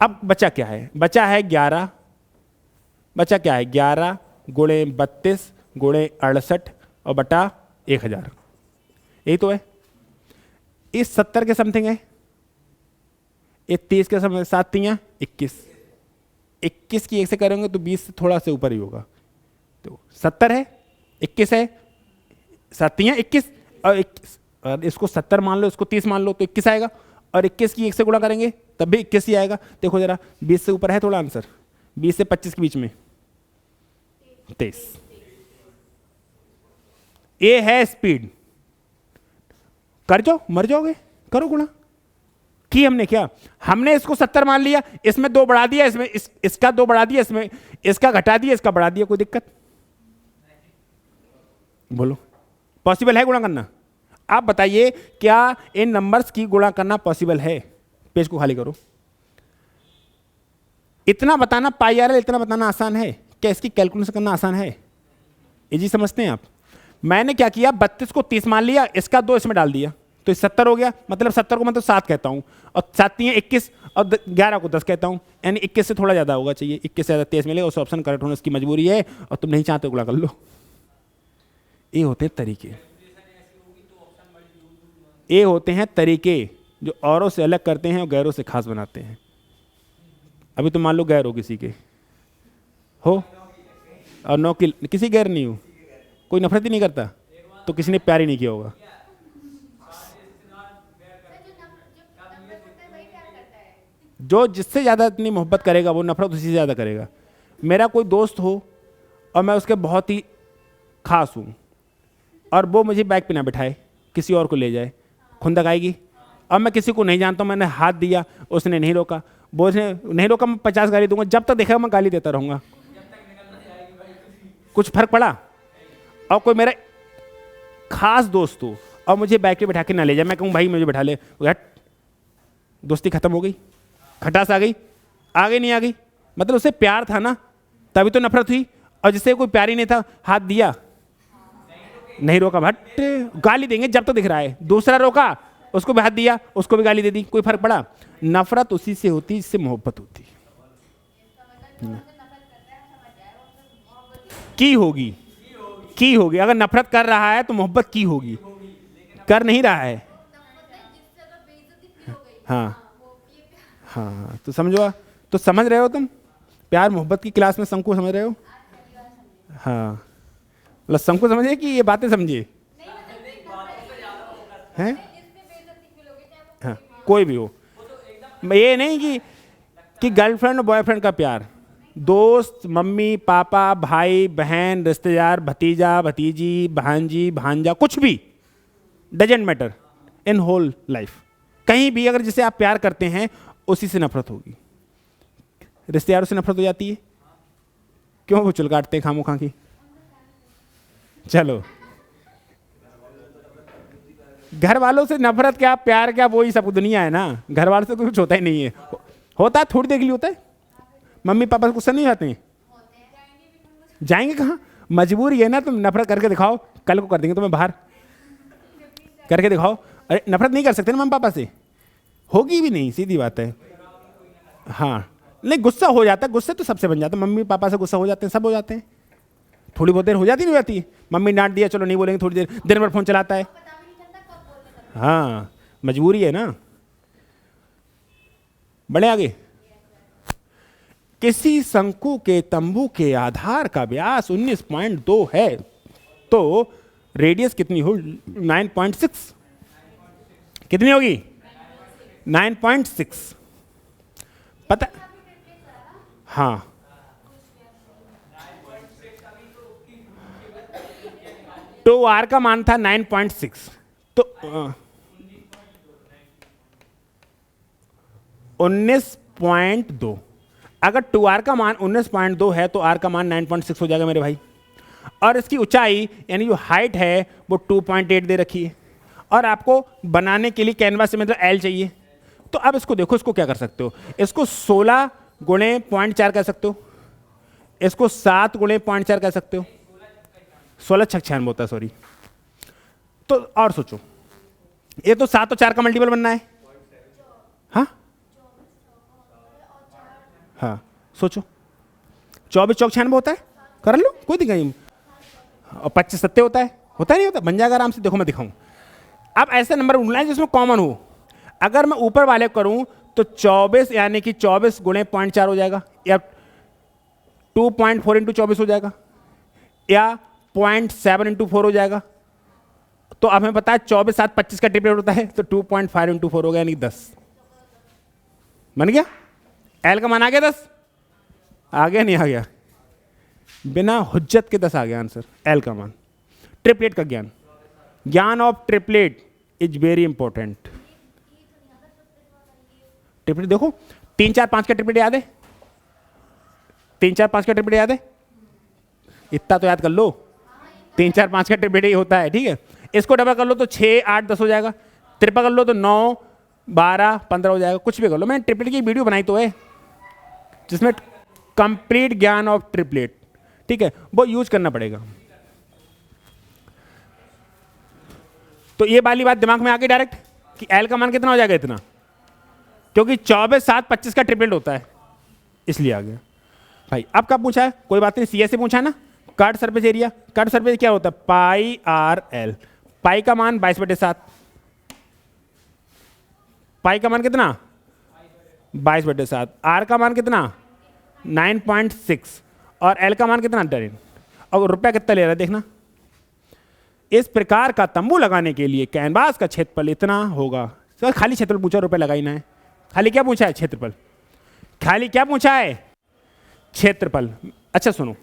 अब बचा क्या है? बचा है 11। बचा क्या है? 11 गुणे 32 गुणे 68 और बटा 1000। यही तो है। इस 70 के समथिंग है, ये 30 के समथिंग, 7 तियां 21, 21 की 1 से करेंगे तो 20 से थोड़ा से ऊपर ही होगा। तो 70 है, 21 है, 7 तियां 21 और 21, और इसको 70 मान लो, इसको 30 मान लो तो 21 आएगा, और 21 की 1 से गुणा करेंगे तब भी 21 ही आएगा। देखो जरा 20 से ऊपर है थोड़ा आंसर, 20 से 25 के बीच में 23। ये है स्पीड। कर जाओ, मर जाओगे, करो गुणा। कि हमने क्या, हमने इसको 70 मान लिया, इसमें 2 बढ़ा दिया, इसमें इसका 2 बढ़ा दिया, इसमें इसका घटा दिया, इसका बढ़ा दिया, कोई दिक्कत? बोलो, पॉसिबल है गुणा करना? आप बताइए क्या इन नंबर्स की गुणा करना पॉसिबल है? पेज को खाली करो। इतना बताना पाई आर एल, इतना बताना आसान है क्या? इसकी कैलकुलेशन करना आसान है? इजी समझते हैं आप? मैंने क्या किया, 32 को 30 मान लिया, इसका 2 इसमें डाल दिया तो 70 हो गया। मतलब 70 को मैं तो 7 कहता हूं, और 7 तियां 21 और 11 को 10 कहता हूं, यानी 21 से थोड़ा ज्यादा होगा चाहिए। 21 से ज्यादा 23 मिलेगा, उस ऑप्शन करेक्ट होना उसकी मजबूरी है, और तुम नहीं चाहते गुणा कर लो। ये होते हैं तरीके, ये होते हैं तरीके जो औरों से अलग करते हैं और गैरों से खास बनाते हैं। अभी तो मान लो गैर हो, किसी के हो और नौ की किसी गैर नहीं हो, कोई नफरत ही नहीं करता तो किसी ने प्यार ही नहीं किया होगा। जो जिससे ज़्यादा इतनी मोहब्बत करेगा वो नफरत उसी से ज़्यादा करेगा। मेरा कोई दोस्त हो और मैं उसके बहुत ही खास हूँ, और वो मुझे बाइक पे ना बिठाए, किसी और को ले जाए, खुंदक आएगी। अब मैं किसी को नहीं जानता हूँ, मैंने हाथ दिया, उसने नहीं रोका, वो उसने नहीं रोका, मैं 50 गाली दूंगा, जब तक देखेगा मैं गाली देता रहूँगा। कुछ फर्क पड़ा? और कोई मेरा खास दोस्त हो और मुझे बाइक पे बैठा के ना ले जाए, मैं कहूँ भाई मुझे बैठा ले, हट, दोस्ती खत्म हो गई, खटास आ गई? आ गई नहीं आ गई? मतलब उससे प्यार था ना, तभी तो नफरत हुई। और जिससे कोई प्यार ही नहीं था, हाथ दिया, नहीं रोका, भट्ट, गाली देंगे जब तक दिख रहा है। दूसरा रोका, उसको भी हाथ दिया, उसको भी गाली दे दी, कोई फर्क पड़ा? नफरत उसी से होती जिससे मोहब्बत होती की होगी, की होगी। अगर नफरत कर रहा है तो मोहब्बत की होगी, कर नहीं रहा है। हाँ हाँ, तो समझो, तो समझ रहे हो तुम? प्यार मोहब्बत की क्लास में शंकु समझ रहे हो? हाँ, मतलब शंकु समझिए कि ये बातें समझिए हैं? हाँ, कोई भी हो, ये नहीं कि गर्लफ्रेंड और बॉयफ्रेंड का प्यार, दोस्त, मम्मी पापा, भाई बहन, रिश्तेदार, भतीजा भतीजी, भांजी भांजा, कुछ भी, doesn't matter in whole life. कहीं भी अगर जिसे आप प्यार करते हैं उसी से नफरत होगी। रिश्तेदारों से नफरत हो जाती है, क्यों? वो चुल काटते हैं खामोखा की। चलो, घर वालों से नफरत क्या, प्यार क्या, वही सब दुनिया है ना। घर वालों से कुछ होता ही नहीं है, होता है थोड़ी देर के लिए होता है। मम्मी पापा से गुस्सा नहीं आते हैं? जाएंगे कहाँ? मजबूरी है ना, तुम नफरत करके दिखाओ, कल को कर देंगे तुम्हें बाहर, करके दिखाओ। अरे नफरत नहीं कर सकते ना मम्मी पापा से, होगी भी नहीं, सीधी बात है। हाँ, नहीं गुस्सा हो जाता है, गुस्से तो सबसे बन जाता है, मम्मी पापा से गुस्सा हो जाते हैं, सब हो जाते हैं। थोड़ी बहुत देर हो जाती नहीं हो जाती? मम्मी डांट दिया, चलो नहीं बोलेंगे थोड़ी देर, दिन भर फोन चलाता है। हाँ, मजबूरी है ना। बढ़े आगे। किसी शंकु के तंबू के आधार का व्यास 19.2 है तो रेडियस कितनी हो? 9.6। कितनी होगी? 9.6। पता? हाँ, तो आर का मान था 9.6, तो 19.2। अगर 2r का मान 19.2 है तो r का मान 9.6 हो जाएगा मेरे भाई। और इसकी ऊंचाई यानी जो हाइट है वो 2.8 दे रखी है, और आपको बनाने के लिए कैनवास से मतलब l चाहिए। तो अब इसको देखो, इसको क्या कर सकते हो? इसको 16 गुणे 0.4 कह सकते हो, इसको 7 गुणे 0.4 कह सकते हो। 16 छक 96 होता है, सॉरी। तो और सोचो, ये तो 7 और 4 का मल्टीपल बनना है। हाँ हाँ, सोचो, 24 चौक 96 होता है, कर लो, कोई दिक्कत नहीं। और 25 सत्ते होता है नहीं होता? बन जाएगा आराम से, देखो मैं दिखाऊं। अब ऐसे नंबर ढूंढना है जिसमें कॉमन हो। अगर मैं ऊपर वाले करूं तो 24 यानी कि 24 गुणे 0.4 हो जाएगा, या 2.4 इंटू 24 हो जाएगा, या 0.7 इंटू 4 हो जाएगा। तो अब हमें पता है 24 7 25 का ट्रिपलेट होता है, तो 2.5 इंटू 4 हो गया यानी 10 बन गया। एल का मान आ गया 10, आ गया नहीं आ गया, बिना हुज्जत के 10 आ गया आंसर, एल का मान। ट्रिपलेट का ज्ञान, ज्ञान of triplet is very important. Triplet देखो, 3 4 5 का ट्रिपलेट याद है, 3 4 5 का ट्रिपलेट याद है, इतना तो याद कर लो, 3 4 5 का ट्रिपलेट ही होता है, ठीक है। इसको डबल कर लो तो 6 8 10 हो जाएगा, ट्रिपल कर लो तो 9 12 15 हो जाएगा, कुछ भी कर लो। मैंने ट्रिपलेट की वीडियो बनाई तो है जिसमें कंप्लीट ज्ञान ऑफ ट्रिपलेट, ठीक है, वो यूज करना पड़ेगा। तो ये वाली बात दिमाग में आ गई डायरेक्ट कि एल का मान कितना हो जाएगा, इतना, क्योंकि 24 7 25 का ट्रिपलेट होता है, इसलिए आ गया भाई। अब कब पूछा है, कोई बात नहीं, सीएस से पूछा है ना, cut surface area. Cut surface क्या होता है, पाई आर एल। पाई का मान 22/7, पाई का मान कितना 22/7, आर का मान कितना 9.6 और एल का मान कितना 10। और रुपया कितना ले रहा है देखना। इस प्रकार का तंबू लगाने के लिए कैनवास का क्षेत्रफल इतना होगा। तो खाली क्षेत्रफल पूछा, रुपया लगाई ना है, खाली क्या पूछा है, क्षेत्रफल। खाली क्या पूछा है, क्षेत्रफल। अच्छा सुनो,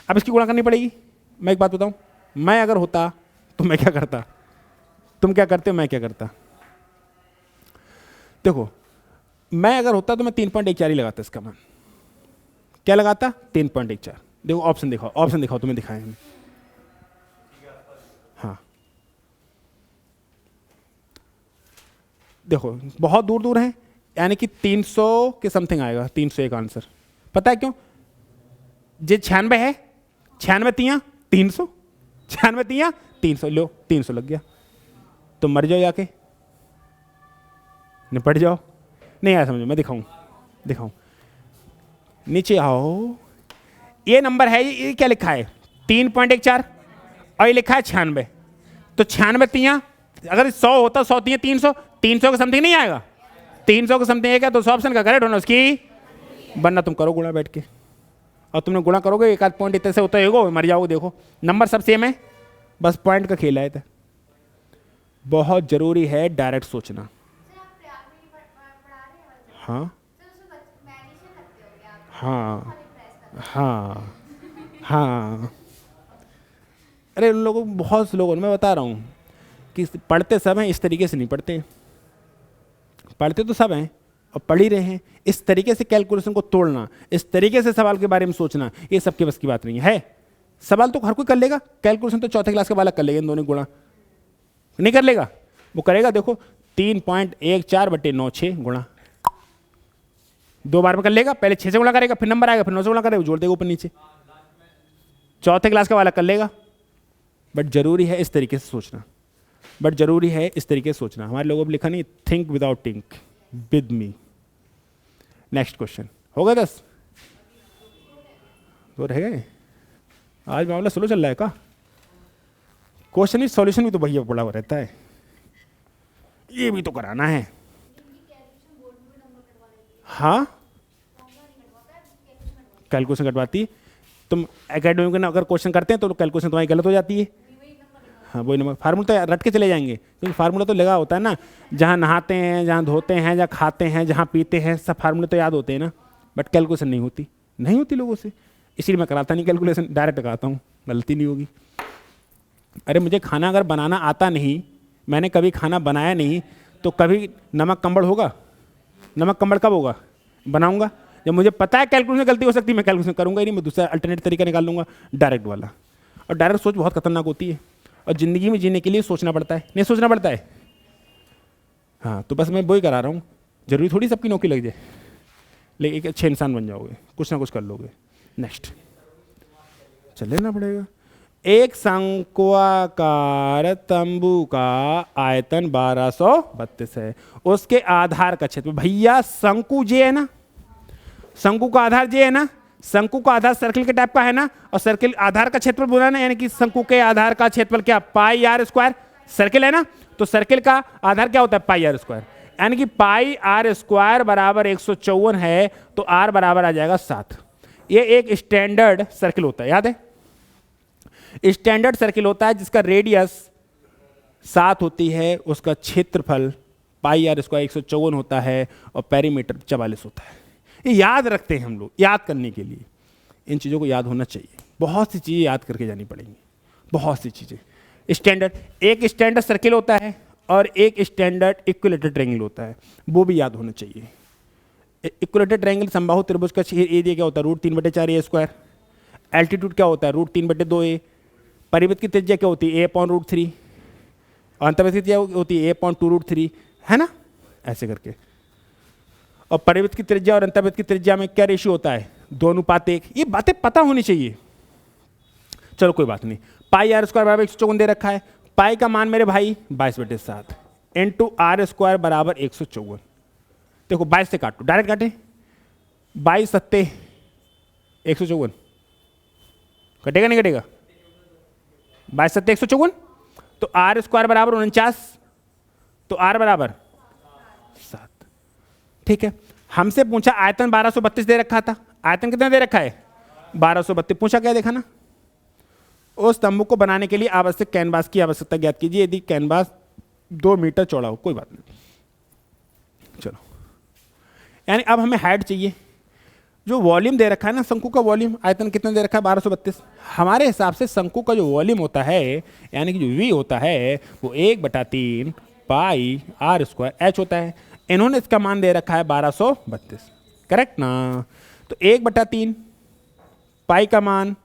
अब इसकी गुणा करनी पड़ेगी। मैं एक बात बताऊं, मैं अगर होता तो मैं क्या करता, तुम क्या करते हो मैं क्या करता। देखो, मैं अगर होता तो मैं 3.14 ही लगाता इसका मान। क्या लगाता, 3.14। देखो ऑप्शन दिखाओ, ऑप्शन दिखाओ, तुम्हें दिखाएं हम। हाँ देखो, बहुत दूर दूर है, यानी कि 300 के समथिंग आएगा, 301 आंसर। पता है क्यों, जे 96 है, 96 तियां 300, 96 तियां 300, लो 300 लग गया। तो मर जाओ जाके, निपट जाओ। नहीं आया समझो, मैं दिखाऊं। नीचे आओ, ये नंबर है, ये क्या लिखा है 3.14 और ये लिखा है 96। तो 96 तियां, अगर 100 होता 100 तियां 300, 300 के समथिंग नहीं आएगा, 300 के समथिंग है क्या, तो 100 ऑप्शन का करेक्ट होना उसकी, वरना तुम करो गुणा बैठ के, और तुमने गुणा करोगे एक आध पॉइंट इतने से होता है, मर जाओगे। देखो नंबर सब सेम है, बस पॉइंट का खेल है। बहुत जरूरी है डायरेक्ट सोचना। हाँ हाँ हाँ हाँ, अरे उन लोगों, बहुत से लोगों, मैं बता रहा हूँ कि पढ़ते सब हैं, इस तरीके से नहीं पढ़ते। पढ़ते तो सब हैं और पढ़ ही रहे हैं, इस तरीके से कैलकुलेशन को तोड़ना, इस तरीके से सवाल के बारे में सोचना, ये सबके बस की बात नहीं है। सवाल तो हर कोई कर लेगा, कैलकुलेशन तो चौथे क्लास का बालक कर लेगा, इन दोनों गुणा नहीं कर लेगा, वो करेगा। देखो 3.14/9 गुणा 2 बार में कर लेगा, पहले 6 से गुणा करेगा, फिर नंबर आएगा, फिर 9 से गुणा करेगा, जोड़ देगा ऊपर नीचे, चौथे क्लास का वाला कर लेगा। बट जरूरी है इस तरीके से सोचना, बट जरूरी है इस तरीके से सोचना। हमारे लोगों ने लिखा नहीं, think without think with me. Next question हो गया 10, 2 रह गए। आज मामला स्लो चल रहा है का, क्वेश्चन भी सॉल्यूशन भी तो भैया पड़ा हुआ रहता है, ये भी तो कराना है। हाँ कैलकुलेशन कटवाती, तुम एकेडमी में अगर क्वेश्चन करते हैं तो कैलकुलेशन तुम्हारी गलत हो जाती है। हाँ वही नंबर, फार्मूला तो रट के चले जाएंगे, क्योंकि फार्मूला तो लगा होता है ना, जहाँ नहाते हैं, जहाँ धोते हैं, जहाँ खाते हैं, जहाँ पीते हैं, सब फार्मूले तो याद होते हैं ना, बट कैलकुलेशन नहीं होती लोगों से, इसलिए मैं कराता नहीं कैलकुलेशन, डायरेक्ट कराता हूँ, गलती नहीं होगी। अरे मुझे खाना अगर बनाना आता नहीं, मैंने कभी खाना बनाया नहीं, तो कभी नमक कंबल होगा, नमक कंबल कब होगा, बनाऊंगा जब मुझे पता है कैलकुलेशन में गलती हो सकती है, मैं कैलकुलेशन करूंगा ही नहीं, मैं दूसरा अल्टरनेट तरीका निकाल लूंगा, डायरेक्ट वाला। और डायरेक्ट सोच बहुत खतरनाक होती है, और ज़िंदगी में जीने के लिए सोचना पड़ता है, नहीं सोचना पड़ता है। हाँ तो बस मैं वही करा रहा हूँ, जरूरी थोड़ी सबकी नौकरी लग जाए, लेकिन एक अच्छे इंसान बन जाओगे, कुछ ना कुछ कर लोगे। नेक्स्ट चल लेना पड़ेगा। एक शंक्वाकार तंबू का आयतन 1232 है, उसके आधार का क्षेत्र, भैया शंकु जे है ना, शंकु का आधार जे है ना, शंकु का आधार सर्किल के टाइप का है ना, और सर्किल आधार का क्षेत्रफल बोला ना, यानी कि शंकु के आधार का क्षेत्रफल क्या, पाई आर स्क्वायर, सर्किल है ना, तो सर्किल का आधार क्या होता है, पाई आर स्क्वायर, यानी कि पाई आर स्क्वायर बराबर 154 है, तो आर बराबर आ जाएगा 7। ये एक स्टैंडर्ड सर्किल होता है, याद है, स्टैंडर्ड सर्किल होता है जिसका रेडियस 7 होती है, उसका क्षेत्रफल पाई आर स्क्वायर 154 होता है और पेरीमीटर 44 होता है। ये याद रखते हैं हम लोग, याद करने के लिए इन चीज़ों को याद होना चाहिए। बहुत सी चीज़ें याद करके जानी पड़ेंगी, बहुत सी चीज़ें। स्टैंडर्ड, एक स्टैंडर्ड सर्किल होता है और एक स्टैंडर्ड इक्विलेटरल ट्रायंगल होता है, वो भी याद होना चाहिए। इक्विलेटरल ट्रायंगल समबाहु त्रिभुज का एरिया क्या होता है, √3/4 ए स्क्वायर। एल्टीट्यूड क्या होता है, √3/2 ए। परिवृत्त की त्रिज्या क्या होती है, a/√3। और अंतर्वृत्त की त्रिज्या होती है a/2√3, है ना, ऐसे करके। और परिवृत्त की त्रिज्या और अंतर्वृत्त की त्रिज्या में क्या रेशियो होता है, 2:1। ये बातें पता होनी चाहिए। चलो कोई बात नहीं। पाई आर स्क्वायर बराबर 154 दे रखा है, पाई का मान मेरे भाई 22/7 इंटू आर स्क्वायर बराबर 154। देखो 22 से काटो, डायरेक्ट काटे, 22 सत्ते 154, कटेगा नहीं कटेगा, 22 सत्ते 154, तो आर स्क्वायर बराबर 49, तो आर बराबर 7। ठीक है, हमसे पूछा आयतन 1232 दे रखा था, आयतन कितना दे रखा है, 1232। पूछा क्या, देखा ना, उस तंबू को बनाने के लिए आवश्यक कैनवास की आवश्यकता ज्ञात कीजिए यदि कैनवास 2 मीटर चौड़ा हो। कोई बात नहीं, चलो, यानी अब हमें हाइट चाहिए। जो वॉल्यूम दे रखा है ना, शंकु का वॉल्यूम, आयतन कितना दे रखा है, 1232। हमारे हिसाब से शंकु का जो वॉल्यूम होता है, यानी कि जो वी होता है, वो 1/3 पाई आर स्क्वायर एच होता है। इन्होंने इसका मान दे रखा है 1232, करेक्ट ना। तो 1/3 पाई का मान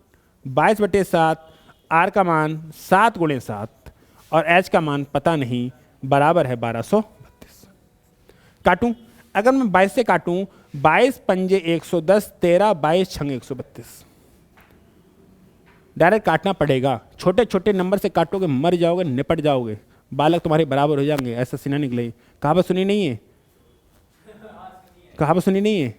22/7, आर का मान 7 × 7 और एच का मान पता नहीं, बराबर है 1232। काटूं, अगर मैं 22 से काटूं, 22 पंजे 110, 13 22 छंग 132। डायरेक्ट काटना पड़ेगा, छोटे छोटे नंबर से काटोगे मर जाओगे, निपट जाओगे, बालक तुम्हारे बराबर हो जाएंगे, ऐसा सीना निकले। कहावत सुनी नहीं है, कहावत सुनी नहीं है।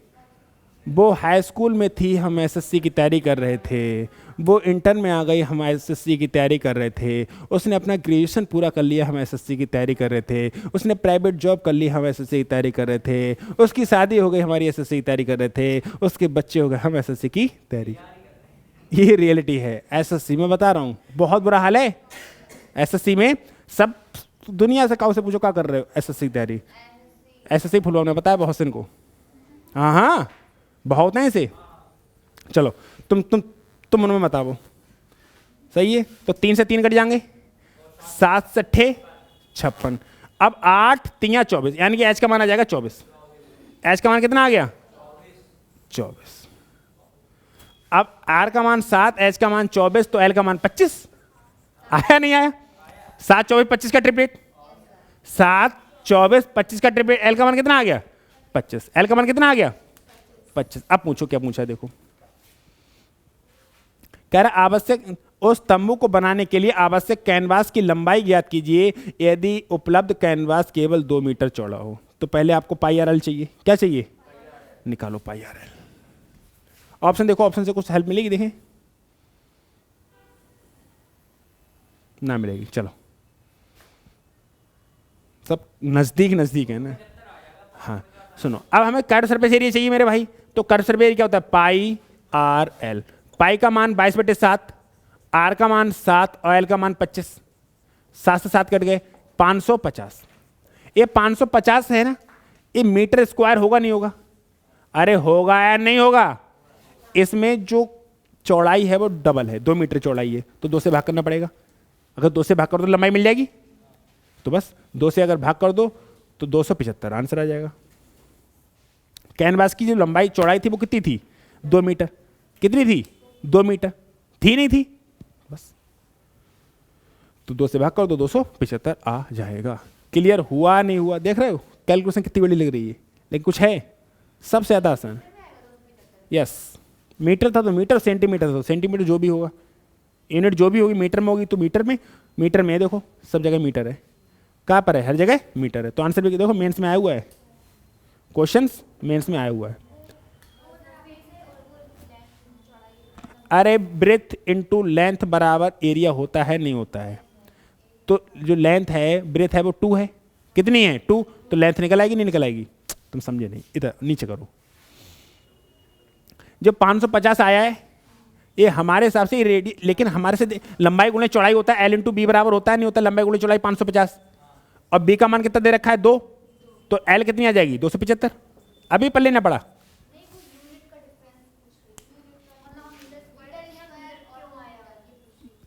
वो हाई स्कूल में थी, हम एसएससी की तैयारी कर रहे थे, वो इंटर में आ गई, हम एसएससी की तैयारी कर रहे थे, उसने अपना ग्रेजुएशन पूरा कर लिया, हम एसएससी की तैयारी कर रहे थे, उसने प्राइवेट जॉब कर ली, हम एसएससी की तैयारी कर रहे थे, उसकी शादी हो गई, हमारी एसएससी की तैयारी कर रहे थे, उसके बच्चे हो गए, हम एसएससी की तैयारी। ये रियलिटी है, एसएससी में बता रहा हूँ, बहुत बुरा हाल है एसएससी में। सब दुनिया से काउ से पूछो क्या कर रहे हो, एसएससी की तैयारी, एसएससी फुलवाम ने बताया बहुत को। हाँ हाँ, बहुत हैं इसे। चलो तुम उनमें बताओ, सही है। तो 3 से 3 कट जाएंगे, 7 से 8 56। अब 8 3 24, यानी कि एच का मान आ जाएगा 24। एच का मान कितना आ गया, 24। अब आर का मान 7, एच का मान 24, तो एल का मान 25 आया नहीं आया। 7 24 25 का ट्रिपलेट, 7 24 25 का ट्रिपलेट, एल का मान कितना आ गया 25। एल का मान कितना आ गया 25। अब पूछो क्या पूछा, देखो कह रहा आवश्यक उस तंबू को बनाने के लिए आवश्यक कैनवास की लंबाई ज्ञात कीजिए यदि उपलब्ध कैनवास केवल 2 मीटर चौड़ा हो। तो पहले आपको पाई आर एल चाहिए, क्या चाहिए, निकालो पाई आर एल। ऑप्शन देखो, ऑप्शन से कुछ हेल्प मिलेगी, देखें ना मिलेगी। चलो सब नजदीक नजदीक है ना। हाँ सुनो, अब हमें कर्व सरफेस एरिया चाहिए मेरे भाई। तो कर्व सरफेस एरिया क्या होता है, पाई आर एल। पाई का मान 22/7, आर का मान 7 और एल का मान 25। 7 से 7 कट गए, 550। ये 550 है ना, ये मीटर स्क्वायर होगा नहीं होगा, अरे होगा या नहीं होगा। इसमें जो चौड़ाई है वो डबल है, 2 मीटर चौड़ाई है, तो 2 से भाग करना पड़ेगा। अगर 2 से भाग कर दो लंबाई मिल जाएगी, तो बस 2 से अगर भाग कर दो तो 275 आंसर आ जाएगा। कैनवास की जो लंबाई चौड़ाई थी वो कितनी थी, 2 मीटर। कितनी थी, 2 मीटर थी, नहीं थी, बस तो 2 से भाग कर दो, 275 आ जाएगा। क्लियर हुआ नहीं हुआ, देख रहे हो कैलकुलेशन कितनी बड़ी लग रही है, लेकिन कुछ है सबसे ज्यादा आसान। यस, मीटर था तो मीटर, सेंटीमीटर था तो सेंटीमीटर, जो भी होगा यूनिट जो भी होगी मीटर में होगी तो मीटर में। मीटर में देखो सब जगह मीटर है, कहाँ पर है, हर जगह मीटर है। तो आंसर भी देखो मेंस में आया हुआ है, क्वेश्चंस मेंस में आया हुआ है। अरे ब्रेथ इनटू लेंथ बराबर एरिया होता है, नहीं होता है। तो जो लेंथ है ब्रेथ है वो 2 है, कितनी है 2, तो लेंथ निकल आएगी नहीं निकल आएगी, तुम समझे नहीं, इधर नीचे करो। जो 550 आया है ये हमारे हिसाब से रेडी, लेकिन हमारे से लंबाई गुणे चौड़ाई होता है, एल इंटू बी बराबर होता है नहीं होता, लंबाई गुणे चौड़ाई 550 और बी का मान कितना दे रखा है 2, तो एल कितनी आ जाएगी 275। अभी पल्ले ना पड़ा,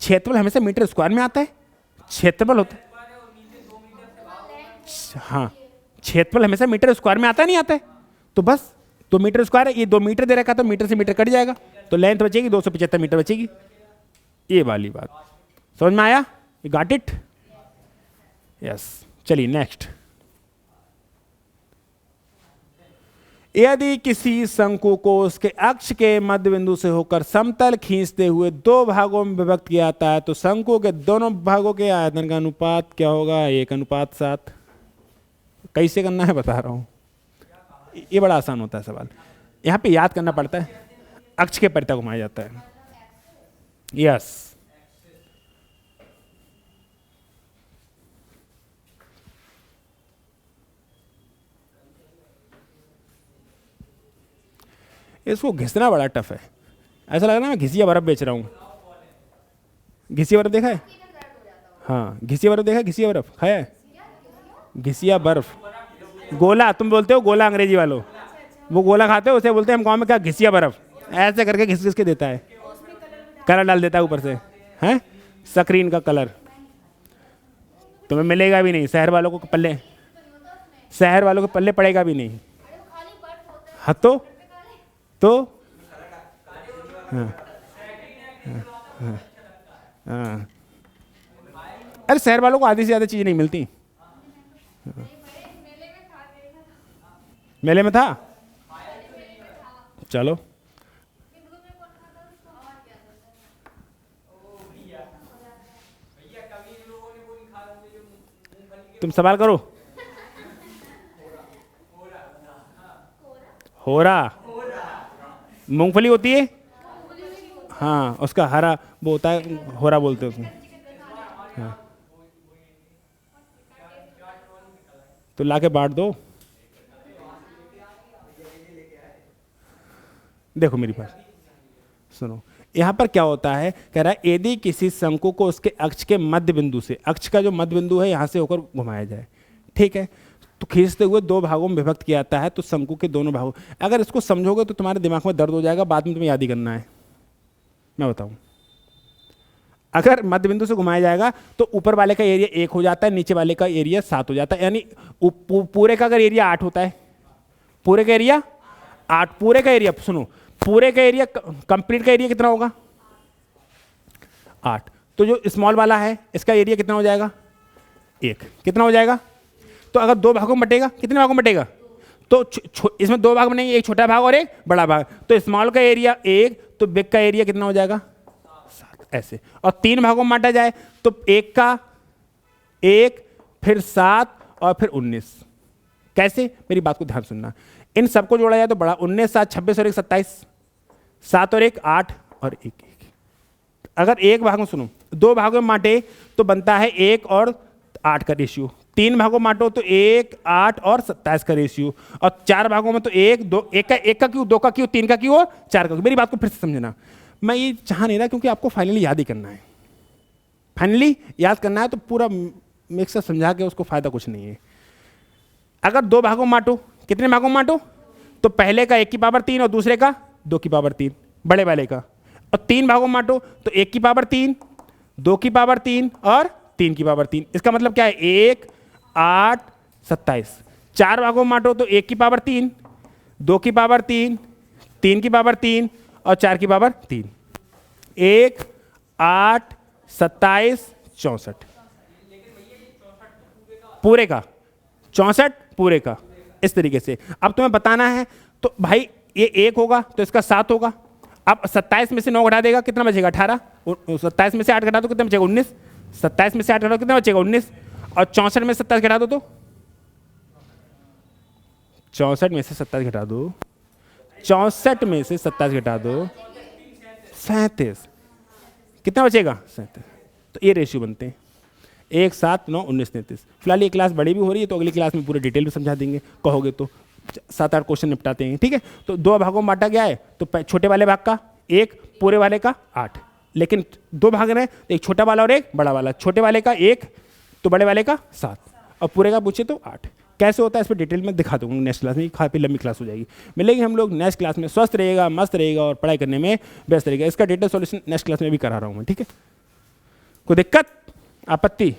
क्षेत्रफल हमेशा मीटर स्क्वायर में आता है, क्षेत्रफल होता है, हाँ क्षेत्रफल हमेशा मीटर स्क्वायर में आता नहीं आता है, तो बस 2 मीटर स्क्वायर है, ये 2 मीटर दे रखा है तो मीटर से मीटर कट जाएगा, तो लेंथ बचेगी 275 मीटर बचेगी। ये वाली बात समझ में आया, यू गॉट इट, यस। चलिए नेक्स्ट, यदि किसी शंकु को उसके अक्ष के मध्य बिंदु से होकर समतल खींचते हुए 2 भागों में विभक्त किया जाता है तो शंकु के दोनों भागों के आयतन का अनुपात क्या होगा, 1:7। कैसे करना है बता रहा हूं, ये बड़ा आसान होता है सवाल, यहाँ पे याद करना पड़ता है, अक्ष के परिता घुमाया जाता है, यस। इसको घिसना बड़ा टफ है, ऐसा लग रहा है मैं घिसिया बर्फ बेच रहा हूँ। घिसिया बर्फ देखा है, हाँ घिसिया बर्फ देखा है, घिसिया बर्फ खाया है, घिसिया बर्फ गोला, तुम बोलते हो गोला अंग्रेजी वालों, वो गोला खाते हो उसे बोलते हैं हम गाँव में क्या घिसिया बर्फ, ऐसे करके घिस घिस के देता है, कलर डाल देता है ऊपर से, हैं स्क्रीन का कलर, तुम्हें मिलेगा भी नहीं, शहर वालों को पल्ले, शहर वालों को पल्ले पड़ेगा भी नहीं। हाँ तो हाँ, हाँ, हाँ। अरे शहर वालों को आधी से ज़्यादा चीज़ नहीं मिलती। हाँ। मेले में था, चलो तुम सवाल करो। होरा मूंगफली होती है, हाँ उसका हरा वो होता है, होरा बोलते हैं उसमें, हाँ। तो लाके बांट दो, देखो मेरी बात सुनो, यहाँ पर क्या होता है, कह रहा है यदि किसी शंकु को उसके अक्ष के मध्य बिंदु से, अक्ष का जो मध्य बिंदु है यहाँ से होकर घुमाया जाए, ठीक है, तो खींचते हुए 2 भागों में विभक्त किया जाता है तो शंकु के दोनों भागों, अगर इसको समझोगे तो तुम्हारे दिमाग में दर्द हो जाएगा, बाद में तुम्हें याद ही करना है, मैं बताऊं। अगर मध्य बिंदु से घुमाया जाएगा तो ऊपर वाले का एरिया 1 हो जाता है, नीचे वाले का एरिया 7 हो जाता है, यानी पूरे का अगर एरिया 8 होता है, पूरे का एरिया 8, पूरे का एरिया सुनो, पूरे का एरिया कंप्लीट का एरिया कितना होगा 8, तो जो स्मॉल वाला है इसका एरिया कितना हो जाएगा 1, कितना हो जाएगा, तो अगर 2 भागों में बटेगा, कितने भागों में बटेगा, तो इसमें 2 भाग बनेंगे, एक छोटा भाग और एक बड़ा भाग, तो स्मॉल का एरिया 1, तो बिग का एरिया कितना हो जाएगा 7, ऐसे, और 3 भागों में बांटा जाए तो 1 का 1 फिर 7 और फिर 19, कैसे, मेरी बात को ध्यान सुनना, इन सबको जोड़ा जाए तो बड़ा 19 7 26 और 1 27, 7 और 1 8 और 1 1, अगर एक भाग में सुनो 2 भागों में बांटे तो बनता है 1 और 8 का रेशियो, 3 भागों में बांटो तो 1 8 और 27 का रेशियो, और 4 भागों में तो 1 2 1 का क्यों, 2 का क्यों, 3 का क्यों और 4 का क्यों। मेरी बात को फिर से समझना, मैं ये चाह नहीं रहा क्योंकि आपको फाइनली याद ही करना है, फाइनली याद करना है, तो पूरा मिक्सर समझा के उसको फायदा कुछ नहीं है। अगर 2 भागों में बांटो, कितने भागों में बांटो, तो पहले का 1 की पावर 3 और दूसरे का 2 की पावर 3, बड़े वाले का, और 3 भागों में बांटो तो 1 की पावर 3 2 की पावर 3 और 3 की पावर 3, इसका मतलब क्या है 1 8 27, 4 भागों में बांटो तो 1 की पावर 3 2 की पावर 3 3 की पावर 3 और 4 की पावर 3, 1 8 27 64, पूरे का 64 पूरे का, इस तरीके से। अब तुम्हें बताना है तो भाई ये 1 होगा तो इसका 7 होगा, अब 27 में से 9 घटा देगा कितना बचेगा 18, 27 में से 8 घटा दो कितना बचेगा 19, 27 में से 8 घटा दो कितना बचेगा 19, और 64 में 27 घटा दो तो 64 में से 27 घटा दो, 64 में से 27 घटा दो 37, कितना बचेगा 37, तो ये रेशियो बनते हैं। 1 7 9 19 33। फिलहाल ये क्लास बड़ी भी हो रही है तो अगली क्लास में पूरे डिटेल में समझा देंगे, कहोगे तो 7 8 क्वेश्चन निपटाते हैं, ठीक है। तो 2 भागों में बांटा गया है, तो छोटे वाले भाग का 1, पूरे वाले का 8, लेकिन 2 भाग रहे हैं, एक छोटा वाला और एक बड़ा वाला, छोटे वाले का 1 तो बड़े वाले का 7 और पूरे का पूछे तो 8। कैसे होता है इस पर डिटेल में दिखा दूंगा नेक्स्ट क्लास में, काफ़ी लंबी क्लास हो जाएगी। मिलेंगे हम लोग नेक्स्ट क्लास में, स्वस्थ रहेगा, मस्त रहेगा और पढ़ाई करने में व्यस्त रहेगा। इसका डिटेल सॉल्यूशन नेक्स्ट क्लास में भी करा रहा हूँ मैं, ठीक है। कोई दिक्कत, आपत्ति?